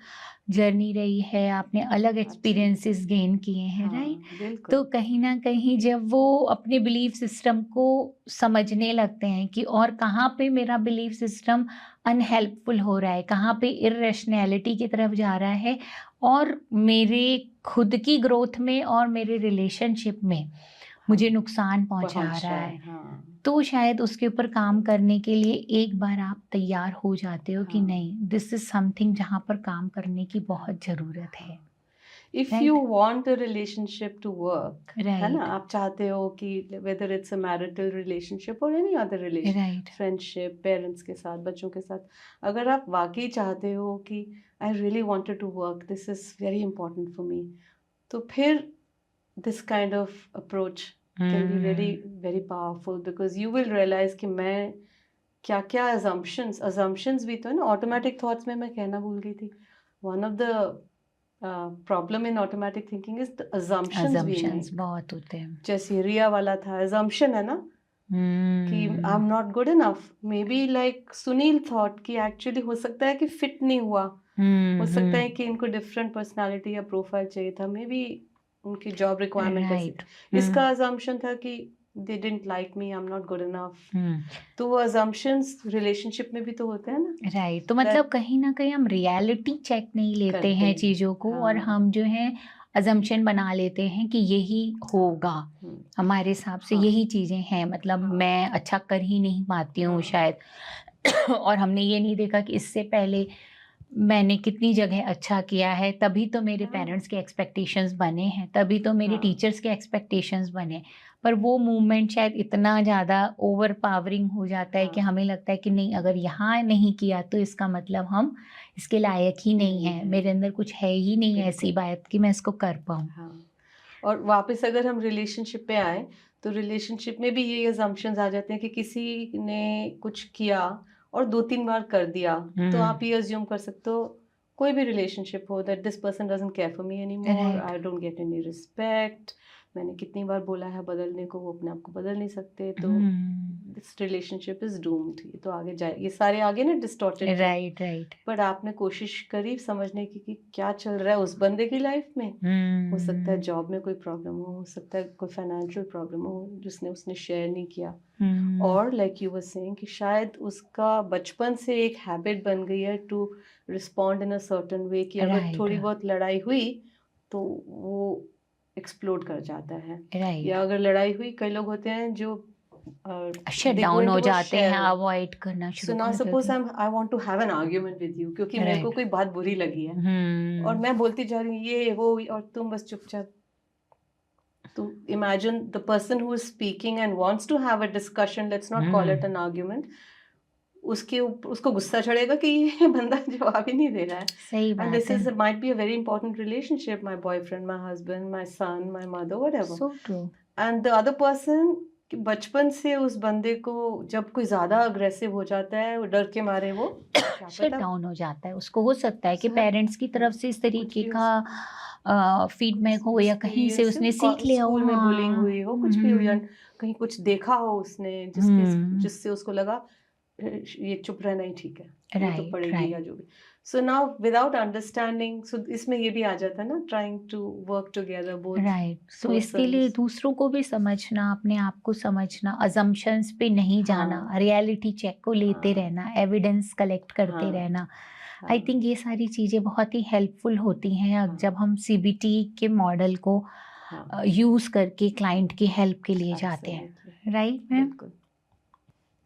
जर्नी रही है, आपने अलग एक्सपीरियंसेस गेन किए हैं, राइट? तो कहीं ना कहीं जब वो अपने बिलीफ सिस्टम को समझने लगते हैं कि और कहाँ पे मेरा बिलीफ सिस्टम अनहेल्पफुल हो रहा है, कहाँ पे इररेशनैलिटी की तरफ जा रहा है और मेरे खुद की ग्रोथ में और मेरे रिलेशनशिप में मुझे नुकसान पहुंचा रहा है, तो शायद उसके ऊपर काम करने के लिए एक बार आप तैयार हो जाते हो कि नहीं, दिस इज समथिंग जहाँ पर काम करने की बहुत ज़रूरत है। If you want a relationship to work, है ना, आप चाहते हो कि whether it's a marital relationship or any other relationship, friendship, parents के साथ, बच्चों के साथ, अगर आप वाकई चाहते हो कि I really wanted to work, this is very important for me, तो फिर this kind of approach can be very very powerful because you will realize कि मैं क्या क्या assumptions भी तो है ना, automatic thoughts में मैं कहना भूल गई थी, one of the problem in automatic thinking is assumptions बहुत होते हैं। जैसे रिया वाला था, assumption है ना कि I am not good enough, may be like Sunil thought कि एक्चुअली हो सकता है कि फिट नहीं हुआ, हो सकता है कि इनको डिफरेंट पर्सनालिटी या प्रोफाइल चाहिए था, मे बी उनकी जॉब रिक्वायरमेंट ऐसी, इसका assumption था कि they didn't like me, I'm not good enough। तो वो assumptions रिलेशनशिप में भी तो होते हैं ना, राइट? तो मतलब कहीं ना कहीं हम रियलिटी चेक नहीं लेते हैं चीज़ों को, और हम जो है अजम्पशन बना लेते हैं कि यही होगा, हमारे हिसाब से यही चीज़ें हैं, मतलब मैं अच्छा कर ही नहीं पाती हूँ शायद और हमने ये नहीं देखा कि इससे पहले मैंने कितनी जगह अच्छा किया है, तभी तो मेरे पेरेंट्स के एक्सपेक्टेशंस बने हैं, तभी तो मेरे टीचर्स के एक्सपेक्टेशंस बने। पर वो मूवमेंट शायद इतना ज़्यादा ओवर पावरिंग हो जाता है कि हमें लगता है कि नहीं, अगर यहाँ नहीं किया तो इसका मतलब हम इसके लायक ही नहीं हैं, मेरे अंदर कुछ है ही नहीं ऐसी बात कि मैं इसको कर पाऊँ। और वापस अगर हम रिलेशनशिप पे आए तो रिलेशनशिप में भी ये assumptions आ जाते हैं कि किसी ने कुछ किया और 2-3 बार कर दिया, तो आप ये अज्यूम कर सकते हो कोई भी रिलेशनशिप हो that this person doesn't care for me anymore, I don't get any respect, मैंने कितनी बार बोला है बदलने को, वो अपने आप को बदल नहीं सकते, तो दिस रिलेशनशिप इज डूम्ड, ये तो आगे जाए, ये सारे आगे ना डिस्टॉर्टेड, राइट। बट आपने कोशिश करी समझने की कि क्या चल रहा है उस बंदे की लाइफ में, हो सकता है जॉब में कोई प्रॉब्लम हो सकता है कोई फाइनेंशियल प्रॉब्लम हो जिसने उसने शेयर नहीं किया, और लाइक यू वर सेइंग कि शायद उसका बचपन से एक हैबिट बन गई है to respond in a certain way कि अगर थोड़ी बहुत लड़ाई हुई तो वो एक्सप्लोड कर जाता है, या अगर लड़ाई हुई, कई लोग होते हैं जो शट डाउन हो जाते हैं, अवॉइड करना शुरू कर देते हैं। Suppose I want to have an argument with you क्योंकि मेरे को कोई बात बुरी लगी है और मैं बोलती जा रही हूँ ये वो, और तुम बस चुपचाप, तो imagine the person who is speaking and wants to have a discussion, let's not call it an argument, उसको गुस्सा चढ़ेगा कि ये बंदा जवाब ही नहीं दे रहा है। सही बात है। And this is might be a very important relationship, my boyfriend, my husband, my son, my mother, whatever. So true. And the other person कि बचपन से उस बंदे को जब कोई ज़्यादा अग्रेसिव हो जाता है, वो डर के मारे वो क्या शट पता डाउन हो जाता है, उसको हो सकता है कि सर पेरेंट्स की तरफ से इस कुछ तरीके भी हो का सकता है। फीडबैक कुछ हो या कहीं से उसने सीख लिया हो। स्कूल में बुलिंग हाँ। हुई हो, कुछ भी हो, या कहीं कुछ देखा हो उसने जिससे उसको लगा ये चुप रहना ही ठीक है, ये तो राइट पड़ेगी या राइट जो भी। So now without understanding, so इसमें ये भी आ जाता है ना, trying to work together both right. तो इसके लिए पर्सन्स। दूसरों को भी समझना, अपने आप को समझना, अजम्पशंस पे नहीं जाना, हाँ, रियलिटी चेक को लेते हाँ, रहना, एविडेंस कलेक्ट करते हाँ, रहना। आई हाँ, थिंक ये सारी चीज़ें बहुत ही हेल्पफुल होती हैं हाँ, जब हम सीबीटी के मॉडल को हाँ, यूज़ करके क्लाइंट की हेल्प के लिए जाते एब्सोल्युटली, हैं। Right ma'am? बिल्कुल।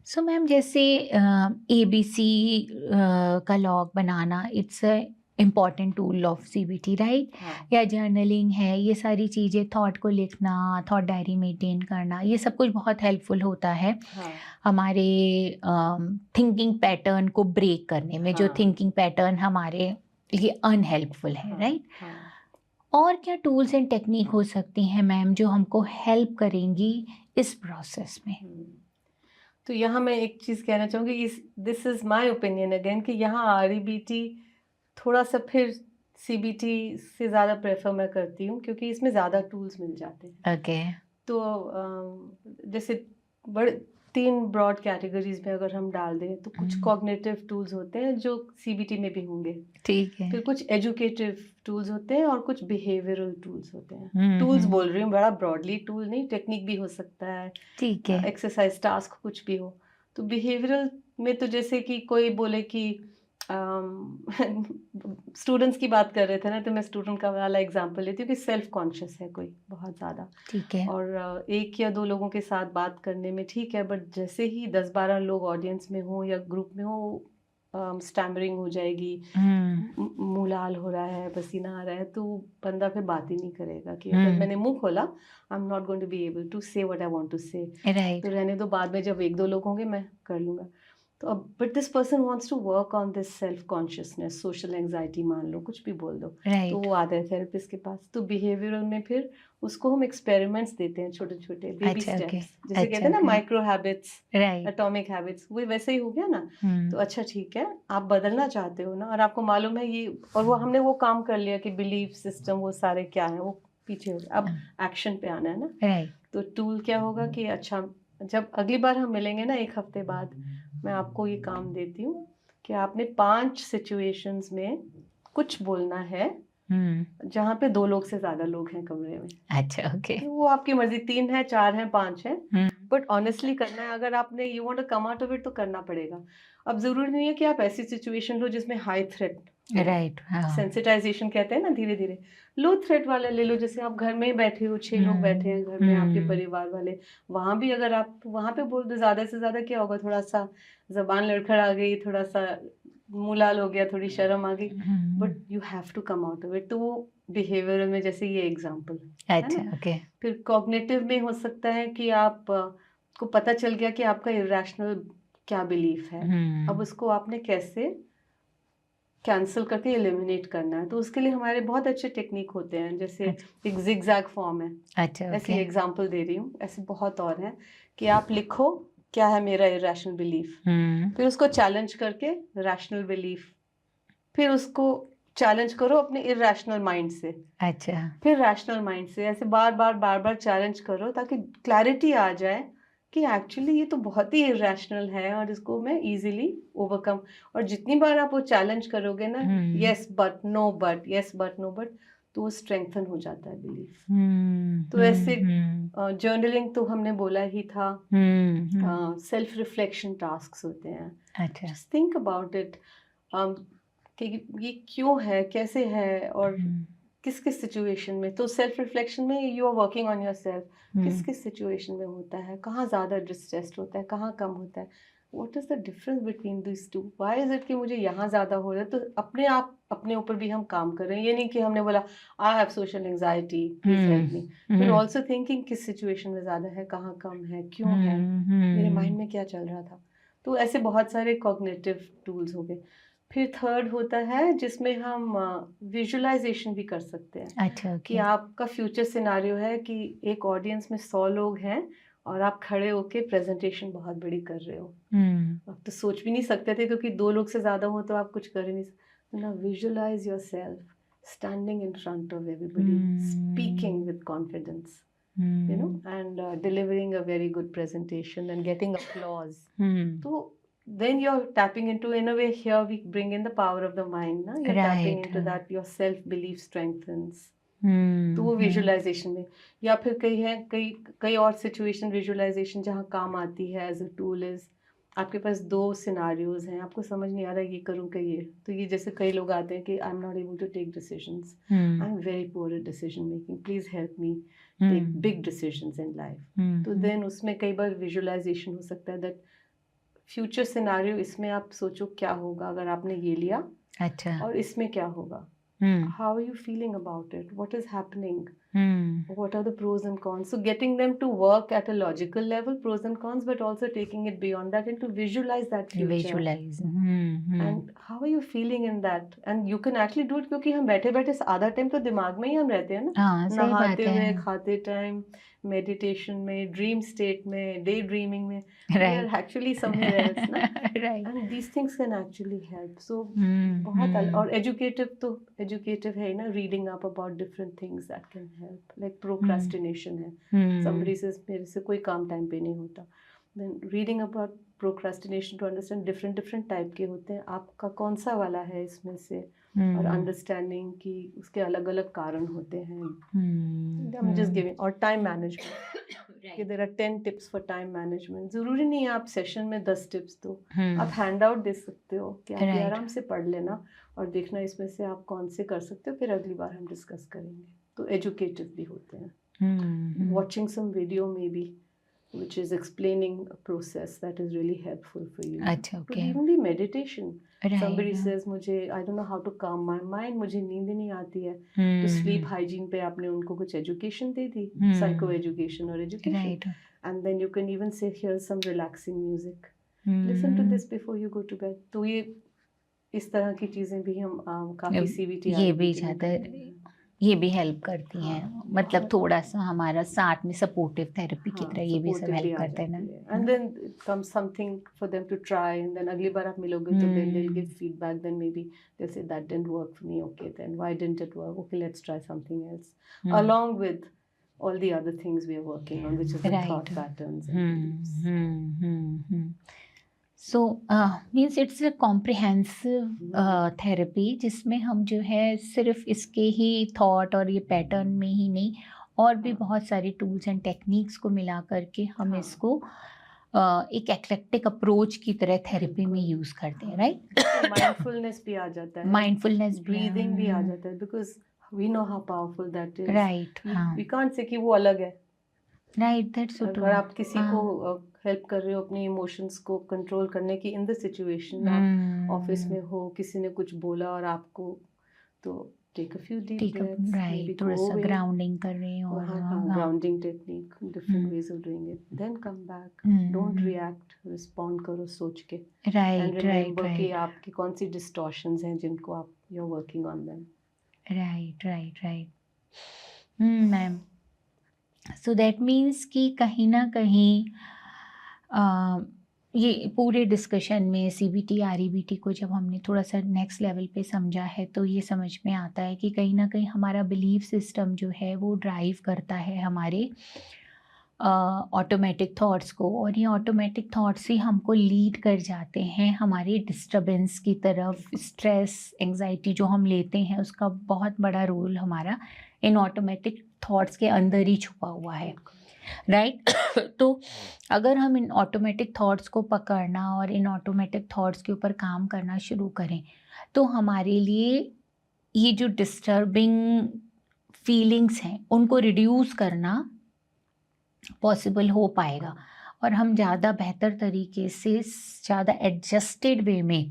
सो मैम जैसे एबीसी का log banana, it's a important tool of CBT, right? हाँ, या जर्नलिंग है, ये सारी चीज़ें, थॉट को लिखना, थॉट डायरी मेंटेन करना, ये सब कुछ बहुत हेल्पफुल होता है हाँ, हमारे थिंकिंग पैटर्न को ब्रेक करने में, जो हाँ, थिंकिंग पैटर्न हमारे लिए अनहेल्पफुल है, हाँ, राइट? हाँ। और क्या टूल्स एंड टेक्निक हो सकती हैं मैम जो हमको हेल्प करेंगी इस प्रोसेस में? हुँ। तो यहाँ मैं एक चीज़ कहना चाहूँगी, इस this is my opinion again, कि यहाँ आरईबीटी थोड़ा-सा फिर सीबीटी से ज़्यादा प्रेफ़र मैं करती हूँ, क्योंकि इसमें ज़्यादा टूल्स मिल जाते हैं। ओके। तो जैसे बड़े 3 ब्रॉड कैटेगरीज़ में अगर हम डाल दें, तो कुछ कॉग्निटिव टूल्स होते हैं जो सीबीटी में भी होंगे। ठीक है। फिर कुछ एजुकेटिव टूल्स होते हैं और कुछ बिहेवियरल टूल्स होते हैं। हुँ, टूल्स हुँ। बोल रही हूँ बड़ा ब्रॉडली, टूल नहीं, टेक्निक भी हो सकता है, ठीक है। एक्सरसाइज, टास्क, कुछ भी हो। तो बिहेवियरल में तो जैसे कि कोई बोले कि स्टूडेंट्स की बात कर रहे थे ना, तो मैं स्टूडेंट का वाला एग्जांपल लेती हूँ कि सेल्फ कॉन्शियस है कोई बहुत ज़्यादा, ठीक है। और 1 या 2 लोगों के साथ बात करने में ठीक है, बट जैसे ही 10-12 लोग ऑडियंस में हों या ग्रुप में हों, स्टैमरिंग हो जाएगी, हुँ, मुँह लाल हो रहा है, पसीना आ रहा है, तो बंदा फिर बात ही नहीं करेगा, कि अगर हुँ। मैंने मुँह खोला, I am not going to be able to say what I want to say. तो राइट, रहने दो, बाद में जब 1-2 लोग होंगे मैं कर लूँगा। तो अब but this person wants to work on this self consciousness, social anxiety मान लो, कुछ भी बोल दो। तो राइट। वो आता है थेरेपिस्ट के पास। तो बिहेवियरल में फिर उसको हम एक्सपेरिमेंट्स देते हैं, छोटे-छोटे बेबी अच्छा, ओके। स्टेप्स, जिसे कहते अच्छा, हैं ना okay. Micro habits, right. Atomic habits, वो वैसे ही हो गया ना। हुँ, तो अच्छा ठीक है, आप बदलना चाहते हो ना, और आपको मालूम है ये, और वो हमने वो काम कर लिया कि बिलीफ सिस्टम वो सारे क्या हैं, वो पीछे हो गए। अब एक्शन पे आना है ना। राइट। तो टूल क्या होगा कि अच्छा, जब अगली बार हम मिलेंगे ना 1 हफ्ते बाद, मैं आपको ये काम देती हूँ कि आपने 5 सिचुएशंस में कुछ बोलना है, हुँ। जहाँ पे 2 लोग से ज़्यादा लोग हैं कमरे में। अच्छा, ओके। तो वो आपकी मर्ज़ी, 3 है, 4 है, 5 है, हुँ। बट ऑनेस्टली करना है। अगर आपने you want to come out of it, तो करना पड़ेगा। अब ज़रूरी नहीं है कि आप ऐसी सिचुएशन लो जिसमें हाई थ्रेट हो। राइट, हाँ। सेंसिटाइज़ेशन कहते हैं ना, धीरे-धीरे। लो थ्रेट वाला ले लो, जैसे आप घर में ही बैठे हो, 6 लोग बैठे हुँ, हैं घर में, आपके हुँ, परिवार वाले। वहाँ भी अगर आप वहाँ पे बोल दो, ज़्यादा से ज़्यादा क्या होगा, थोड़ा-सा ज़बान लड़खड़ा गई, थोड़ा-सा मुँह लाल हो गया, थोड़ी शर्म आ गई, हुँ। But you have to come out of it. तो वो बिहेवियरल में, जैसे ये एग्ज़ाम्पल, है अच्छा, ना? ओके। फिर कॉग्निटिव में हो सकता है कि आप को पता चल गया कि आपका इर्रेशनल क्या बिलीफ है। अब हुँ। उसको आपने कैसे कैंसल करके एलिमिनेट करना है। तो उसके लिए हमारे बहुत अच्छे टेक्निक होते हैं, जैसे अच्छा, एक ज़िगज़ैग फॉर्म है। अच्छा, ऐसे ओके। ही एग्ज़ाम्पल दे रही हूँ, ऐसे बहुत और हैं, कि आप लिखो क्या है मेरा इर्रेशनल बिलीफ, हुँ। फिर उसको चैलेंज करके रैशनल बिलीफ, फिर उसको चैलेंज करो अपने इर्रेशनल माइंड से, अच्छा। फिर रैशनल माइंड से, ऐसे बार-बार चैलेंज करो, ताकि क्लैरिटी आ जाए कि एक्चुअली ये तो बहुत ही इर्रेशनल है, और इसको मैं ईज़िली ओवरकम। और जितनी बार आप वो चैलेंज करोगे ना, हुँ। Yes but, no but, yes but, no but, तो वो स्ट्रेंथन हो जाता है बिलीफ। हुँ, तो हुँ, ऐसे हुँ। जर्नलिंग तो हमने बोला ही था। हुँ, हुँ। सेल्फ रिफ्लेक्शन टास्क्स होते हैं। अच्छा। जस्ट थिंक अबाउट इट, कि ये क्यों है, कैसे है, और हुँ, किस-किस सिचुएशन में। तो सेल्फ रिफ्लेक्शन में you are working on yourself, हुँ। किस-किस सिचुएशन में होता है, कहाँ ज़्यादा डिस्ट्रेस्ड होता है, कहाँ कम होता है, what is the difference between these two, why is it कि मुझे यहाँ ज़्यादा हो रहा है। तो अपने आप अपने ऊपर भी हम काम कर रहे हैं। ये नहीं कि हमने बोला I have social anxiety, please hmm, help me. फिर हुँ, ऑल्सो थिंकिंग किस सिचुएशन में ज़्यादा है, कहाँ कम है, क्यों है, हुँ, मेरे माइंड हुँ। में क्या चल रहा था। तो ऐसे बहुत सारे कॉग्निटिव टूल्स हो गए। फिर थर्ड होता है जिसमें हम विजुअलाइज़ेशन भी कर सकते हैं, अच्छा, कि ओके। आपका फ्यूचर सिनेरियो है कि एक ऑडियंस में 100 लोग हैं, और आप खड़े होके प्रेजेंटेशन बहुत बड़ी कर रहे हो। हम्म आप तो सोच भी नहीं सकते थे, क्योंकि 2 लोग से ज़्यादा हो तो आप कुछ कर ही नहीं सकते। Now visualize yourself standing in front of everybody, speaking with confidence, you know, and delivering a very good presentation and getting applause. So then you're tapping into, in a way, here we bring in the power of the mind, na? You're tapping Right. into that, your self belief strengthens. हम्म तो वो visualisation में, या फिर कई कई और situation visualisation जहाँ काम आती है एज अ टूल इज, आपके पास 2 सिनारियोज हैं, आपको समझ नहीं आ रहा ये करूँ कि ये, तो ये जैसे कई लोग आते हैं कि I am not able to take decisions, I am very poor at decision making, please help me take big decisions in life. तो देन उसमें कई बार विजुअलाइजेशन हो सकता है दैट फ्यूचर सिनारियो, इसमें आप सोचो क्या होगा अगर आपने ये लिया, अच्छा और इसमें क्या होगा, how are you feeling about it, what is happening, what are the pros and cons. So getting them to work at a logical level, pros and cons, but also taking it beyond that and to visualize that future. Visualize And how are you feeling in that, and you can actually do it, क्योंकि हम बैठे बैठे आधा time तो दिमाग में ही हम रहते हैं ना, हाँ सही बात नहाते हुए, है। खाते टाइम, मेडिटेशन में, ड्रीम स्टेट में, डे ड्रीमिंग में, we are Right. actually somewhere else ना। Right. and these things can actually help. So हम्म और एजुकेटिव है ना, reading up about different things that can help, like procrastination है, somebody says मेरे से कोई काम टाइम पे नहीं होता, then reading about procrastination to understand different type के होते हैं, आपका कौन सा वाला है इसमें से, और अंडरस्टैंडिंग कि उसके अलग अलग कारण होते हैं। I'm just giving, और टाइम मैनेजमेंट कि there are 10 tips for time management, जरूरी नहीं है आप सेशन में 10 टिप्स दो, आप हैंड आउट दे सकते हो कि आप ये आराम से पढ़ लेना और देखना इसमें से आप कौन से कर सकते हो, फिर अगली बार हम डिस्कस करेंगे। तो एजुकेटिव भी होते हैं। Watching some video maybe which is explaining a process that is really helpful for you. अच्छा तो okay even the meditation, somebody right says मुझे I don't know how to calm my mind, मुझे नींद ही नहीं आती है, तो sleep hygiene पे आपने उनको कुछ एजुकेशन दे दी, साइको एजुकेशन और education, right and then you can even say here's some relaxing music, listen to this before you go to bed. तो ये इस तरह की चीजें भी हम काफी CBT ये भी RBT में ज़्यादा करते हैं। ये भी हेल्प करती हैं, हाँ, मतलब और थोड़ा सा हमारा साथ में सपोर्टिव थेरेपी की तरह ये भी सब supportive भी हेल्प आ करते हैं ना। जाती है। And then it comes something for them to try, and then अगली बार आप मिलोगे तो then they'll give feedback, then maybe they'll say that didn't work for me, okay then why didn't it work, okay let's try something else, along with all the other things we are working on, which is the thought patterns and beliefs. So means it's a comprehensive therapy, जिसमें हम जो है सिर्फ इसके ही thought और ये pattern में ही नहीं, और भी बहुत सारी टूल्स एंड टेक्निक्स को मिला करके हम इसको एक एक्लेक्टिक अप्रोच की तरह थेरेपी में यूज़ करते हैं, राइट। माइंडफुलनेस भी आ जाता है, माइंडफुलनेस ब्रीदिंग भी आ जाता है, because we know how powerful that is, right. हाँ वी कांट से कि वो अलग है, राइट, दैट्स सो ट्रू। अगर आप किसी को हेल्प कर रहे हो अपने इमोशंस को कंट्रोल करने की, इन द सिचुएशन, आप ऑफिस में हो, किसी ने कुछ बोला और आपको, तो take a few deep breaths, right, थोड़ा सा ग्राउंडिंग कर रहे हो, grounding technique, different ways of doing it, then come back, don't react, respond करो सोच के, एंड रिमेंबर कि आपकी कौन सी डिस्टॉर्शंस हैं जिनको आप you are working on them. Right ma'am. So that means कि कहीं ना कहीं ये पूरे डिस्कशन में CBT REBT को जब हमने थोड़ा सा नेक्स्ट लेवल पे समझा है, तो ये समझ में आता है कि कहीं ना कहीं हमारा बिलीफ सिस्टम जो है वो ड्राइव करता है हमारे ऑटोमेटिक थॉट्स को, और ये ऑटोमेटिक थॉट्स ही हमको लीड कर जाते हैं हमारी डिस्टर्बेंस की तरफ। स्ट्रेस, एंजाइटी जो हम लेते हैं, उसका बहुत बड़ा रोल हमारा इन ऑटोमेटिक थॉट्स के अंदर ही छुपा हुआ है, राइट। तो अगर हम इन ऑटोमेटिक थॉट्स को पकड़ना और इन ऑटोमेटिक थॉट्स के ऊपर काम करना शुरू करें, तो हमारे लिए ये जो डिस्टर्बिंग फीलिंग्स हैं उनको रिड्यूस करना पॉसिबल हो पाएगा, और हम ज़्यादा बेहतर तरीके से, ज़्यादा एडजस्टेड वे में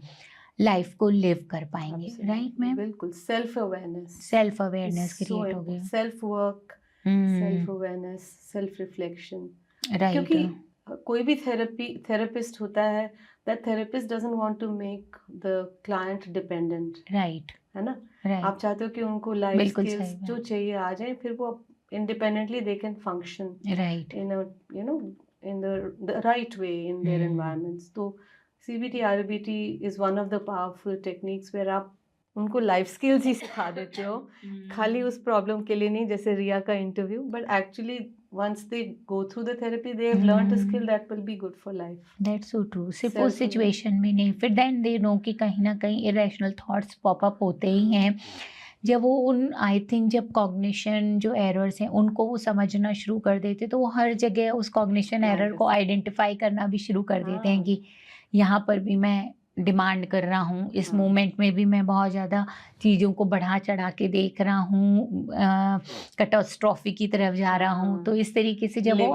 लाइफ को लिव कर पाएंगे, राइट मैम। बिल्कुल, सेल्फ अवेयरनेस क्रिएट होगी, self work, self awareness, self reflection, right. क्योंकि कोई भी थेरेपिस्ट होता है, that therapist doesn't want to make the client dependent, right, है ना, राइट। आप चाहते हो कि उनको लाइफ स्किल्स जो चाहिए आ जाए, फिर वो independently they can function Right. in a, you know, in the right way in their environments. तो CBT RBT is one of the powerful techniques where आप उनको लाइफ स्किल्स ही सिखा देते हो, खाली उस प्रॉब्लम के लिए नहीं, जैसे रिया का interview, but actually once they go through the therapy they have learned a skill that will be good for life. That's so true. सिर्फ Self- उस सिचुएशन में नहीं, फिर देन दे नो कि कहीं ना कहीं इरेशनल थॉट्स पॉप अप होते ही हैं. जब वो उन आई थिंक जब कॉग्निशन जो एरर्स हैं उनको वो समझना शुरू कर देते तो वो हर जगह उस कॉग्निशन एरर को आइडेंटिफाई करना भी शुरू कर देते हैं कि यहाँ पर भी मैं डिमांड कर रहा हूँ, इस मोमेंट में भी मैं बहुत ज़्यादा चीज़ों को बढ़ा चढ़ा के देख रहा हूँ, कैटास्ट्रॉफी की तरफ जा रहा हूँ. तो इस तरीके से जब वो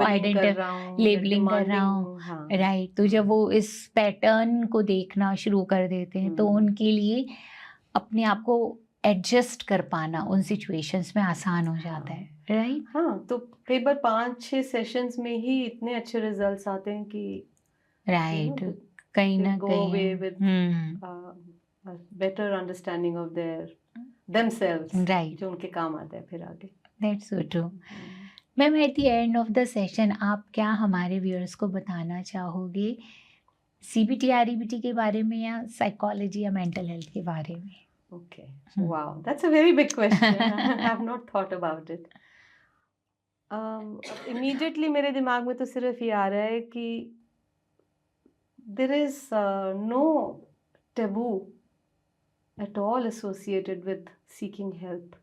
लेबलिंग कर रहा हूँ, राइट, तो जब वो इस पैटर्न को देखना शुरू कर देते हैं तो उनके लिए अपने आप को एडजस्ट कर पाना उन सिचुएशंस में आसान हो जाता है. राइट. हाँ, तो कई बार 5-6 सेशंस में ही इतने अच्छे रिजल्ट्स आते हैं कि राइट, कहीं ना go away with a better understanding of themselves, right. जो उनके काम आता है फिर आगे. That's so true. Ma'am, at the end of the session आप क्या हमारे व्यूअर्स को बताना चाहोगे CBT REBT के बारे में या साइकोलॉजी या मेंटल हेल्थ के बारे में? Okay. Wow, that's a very big question. I have not thought about it. Immediately मेरे दिमाग में तो सिर्फ ये आ रहा है कि there is no taboo at all associated with seeking help.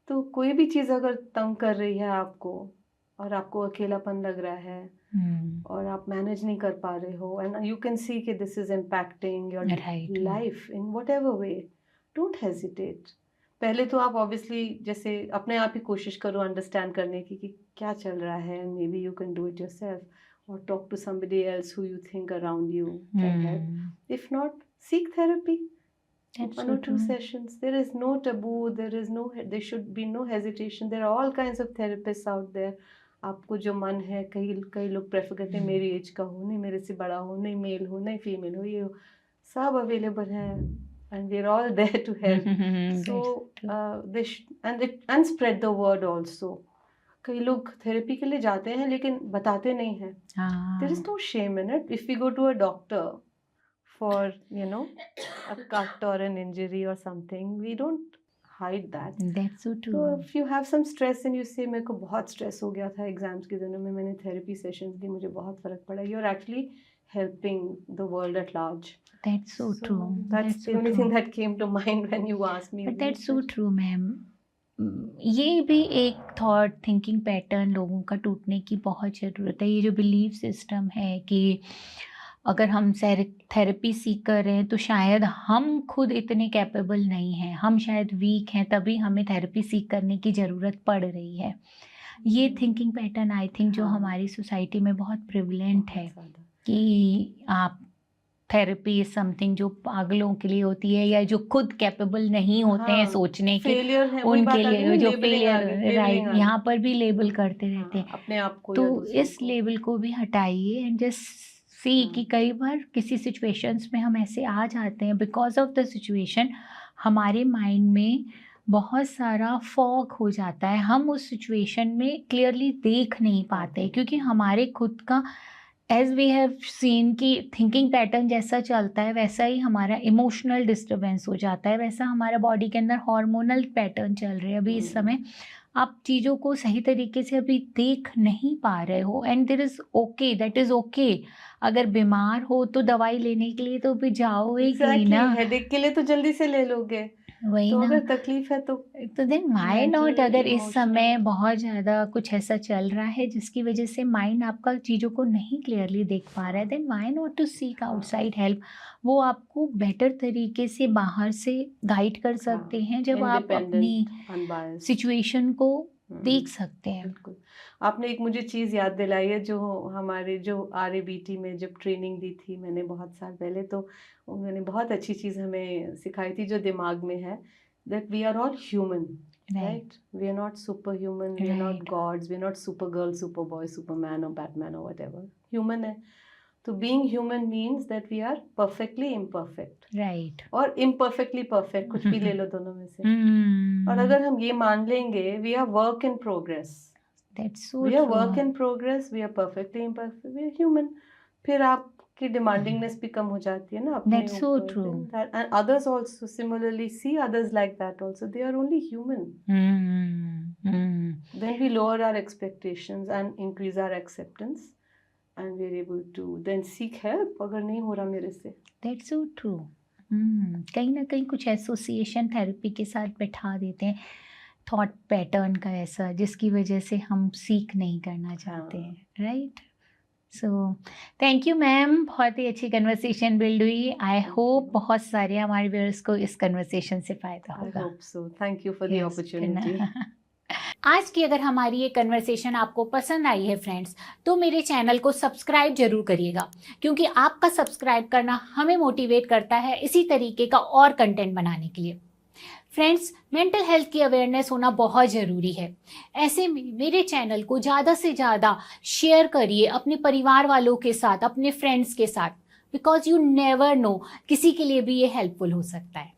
तो कोई भी चीज़ अगर तंग कर रही है आपको और आपको अकेलापन लग रहा है और आप मैनेज नहीं कर पा रहे हो and you can see कि this is impacting your life in whatever way, don't hesitate. पहले तो आप obviously जैसे अपने आप ही कोशिश करो अंडरस्टैंड करने की कि क्या चल रहा है, and maybe you can do it yourself or talk to somebody else who you think around you can help. If not, seek therapy. One or two sessions. There is no taboo. There should be no hesitation. There are all kinds of therapists out there. आपको जो मन है, कई लोग prefer करते हैं मेरी as का हो, नहीं मेरे से बड़ा हो, नहीं मेल हो, नहीं फीमेल हो, ये हो, सब अवेलेबल है and we're all there to help. So and spread the word also. कई लोग थेरेपी के लिए जाते हैं लेकिन बताते नहीं हैं. There is no shame in it. If we go to a doctor for a cut or an injury or something, we don't hide that. That's so true. So if you have some stress and you say मेरे को बहुत stress हो गया था exams के दिनों में, मैंने थेरेपी सेशंस दी, मुझे बहुत फर्क पड़ा, you're actually helping the world at large. That's so true. That's the only thing that came to mind when you asked me. But that's so true, ma'am. ये भी एक थॉट थिंकिंग पैटर्न लोगों का टूटने की बहुत ज़रूरत है. ये जो बिलीफ सिस्टम है कि अगर हम थेरेपी सीख कर रहे हैं तो शायद हम खुद इतने कैपेबल नहीं हैं, हम शायद वीक हैं, तभी हमें थेरेपी सीख करने की ज़रूरत पड़ रही है. ये थिंकिंग पैटर्न आई थिंक जो हमारी सोसाइटी में बहुत प्रिवलेंट है कि आप थेरेपी इज समथिंग जो पागलों के लिए होती है या जो खुद कैपेबल नहीं होते हैं सोचने के, उनके लिए जो फेलियर, राइट, यहाँ पर भी लेबल करते रहते हैं अपने आप को. तो इस लेबल को भी हटाइए एंड जस्ट सी कि कई बार किसी सिचुएशंस में हम ऐसे आ जाते हैं बिकॉज ऑफ द सिचुएशन, हमारे माइंड में बहुत सारा फॉग हो जाता है, हम उस सिचुएशन में क्लियरली देख नहीं पाते क्योंकि हमारे खुद का एज वी हैव सीन कि थिंकिंग पैटर्न जैसा चलता है वैसा ही हमारा इमोशनल डिस्टर्बेंस हो जाता है, वैसा हमारा बॉडी के अंदर हार्मोनल पैटर्न चल रहे हैं. अभी इस समय आप चीज़ों को सही तरीके से अभी देख नहीं पा रहे हो and there is okay, that is okay. अगर बीमार हो तो दवाई लेने के लिए तो भी जाओ ही ना, हेडेक के लिए तो जल्दी से ले लोगे, वही तो ना. अगर तकलीफ है तो देन व्हाई नॉट, अगर इस समय बहुत ज़्यादा कुछ ऐसा चल रहा है जिसकी वजह से माइंड आपका चीज़ों को नहीं क्लियरली देख पा रहा है, then why not to seek outside help. वो आपको बेटर तरीके से बाहर से गाइड कर सकते हैं जब आप अपनी सिचुएशन को देख सकते हैं. बिल्कुल. आपने एक मुझे चीज़ याद दिलाई है, जो हमारे जो RABT में जब ट्रेनिंग दी थी मैंने बहुत साल पहले, तो उन्होंने बहुत अच्छी चीज़ हमें सिखाई थी जो दिमाग में है, that we are all human, right? We are not superhuman, we are not gods, we are not super girl, super boy, superman or Batman or whatever. Human है. तो being human means that we are perfectly imperfect right. और imperfectly perfect, कुछ भी ले लो दोनों में से। और हम्म, अगर हम ये मान लेंगे we are work in progress, that's so we are true. work in progress, we are perfectly imperfect, we are human, फिर आपकी डिमांडिंगनेस भी कम हो जाती है ना अपने That's so ऊपर। true. Then that, and others also similarly see others like that also, they are only human. Then we lower our expectations and increase our acceptance and we're able to then seek help अगर नहीं हो रहा मेरे से। That's so true. कहीं ना कहीं कुछ एसोसिएशन थेरेपी के साथ बैठा देते हैं थॉट पैटर्न का ऐसा, जिसकी वजह से हम सीख नहीं करना चाहते हाँ। हैं, right. So thank you ma'am, बहुत ही अच्छी कन्वर्सेशन बिल्ड हुई। आई Thank होप you. बहुत सारे हमारे व्यूअर्स को इस कन्वर्सेशन से फ़ायदा I होगा। hope so. Thank you for the Yes, opportunity. आज की अगर हमारी ये कन्वर्सेशन आपको पसंद आई है फ्रेंड्स, तो मेरे चैनल को सब्सक्राइब जरूर करिएगा, क्योंकि आपका सब्सक्राइब करना हमें मोटिवेट करता है इसी तरीके का और कंटेंट बनाने के लिए। फ्रेंड्स, मेंटल हेल्थ की अवेयरनेस होना बहुत ज़रूरी है। ऐसे में मेरे चैनल को ज़्यादा से ज़्यादा शेयर करिए अपने परिवार वालों के साथ, अपने फ्रेंड्स के साथ, बिकॉज यू नेवर नो, किसी के लिए भी ये हेल्पफुल हो सकता है।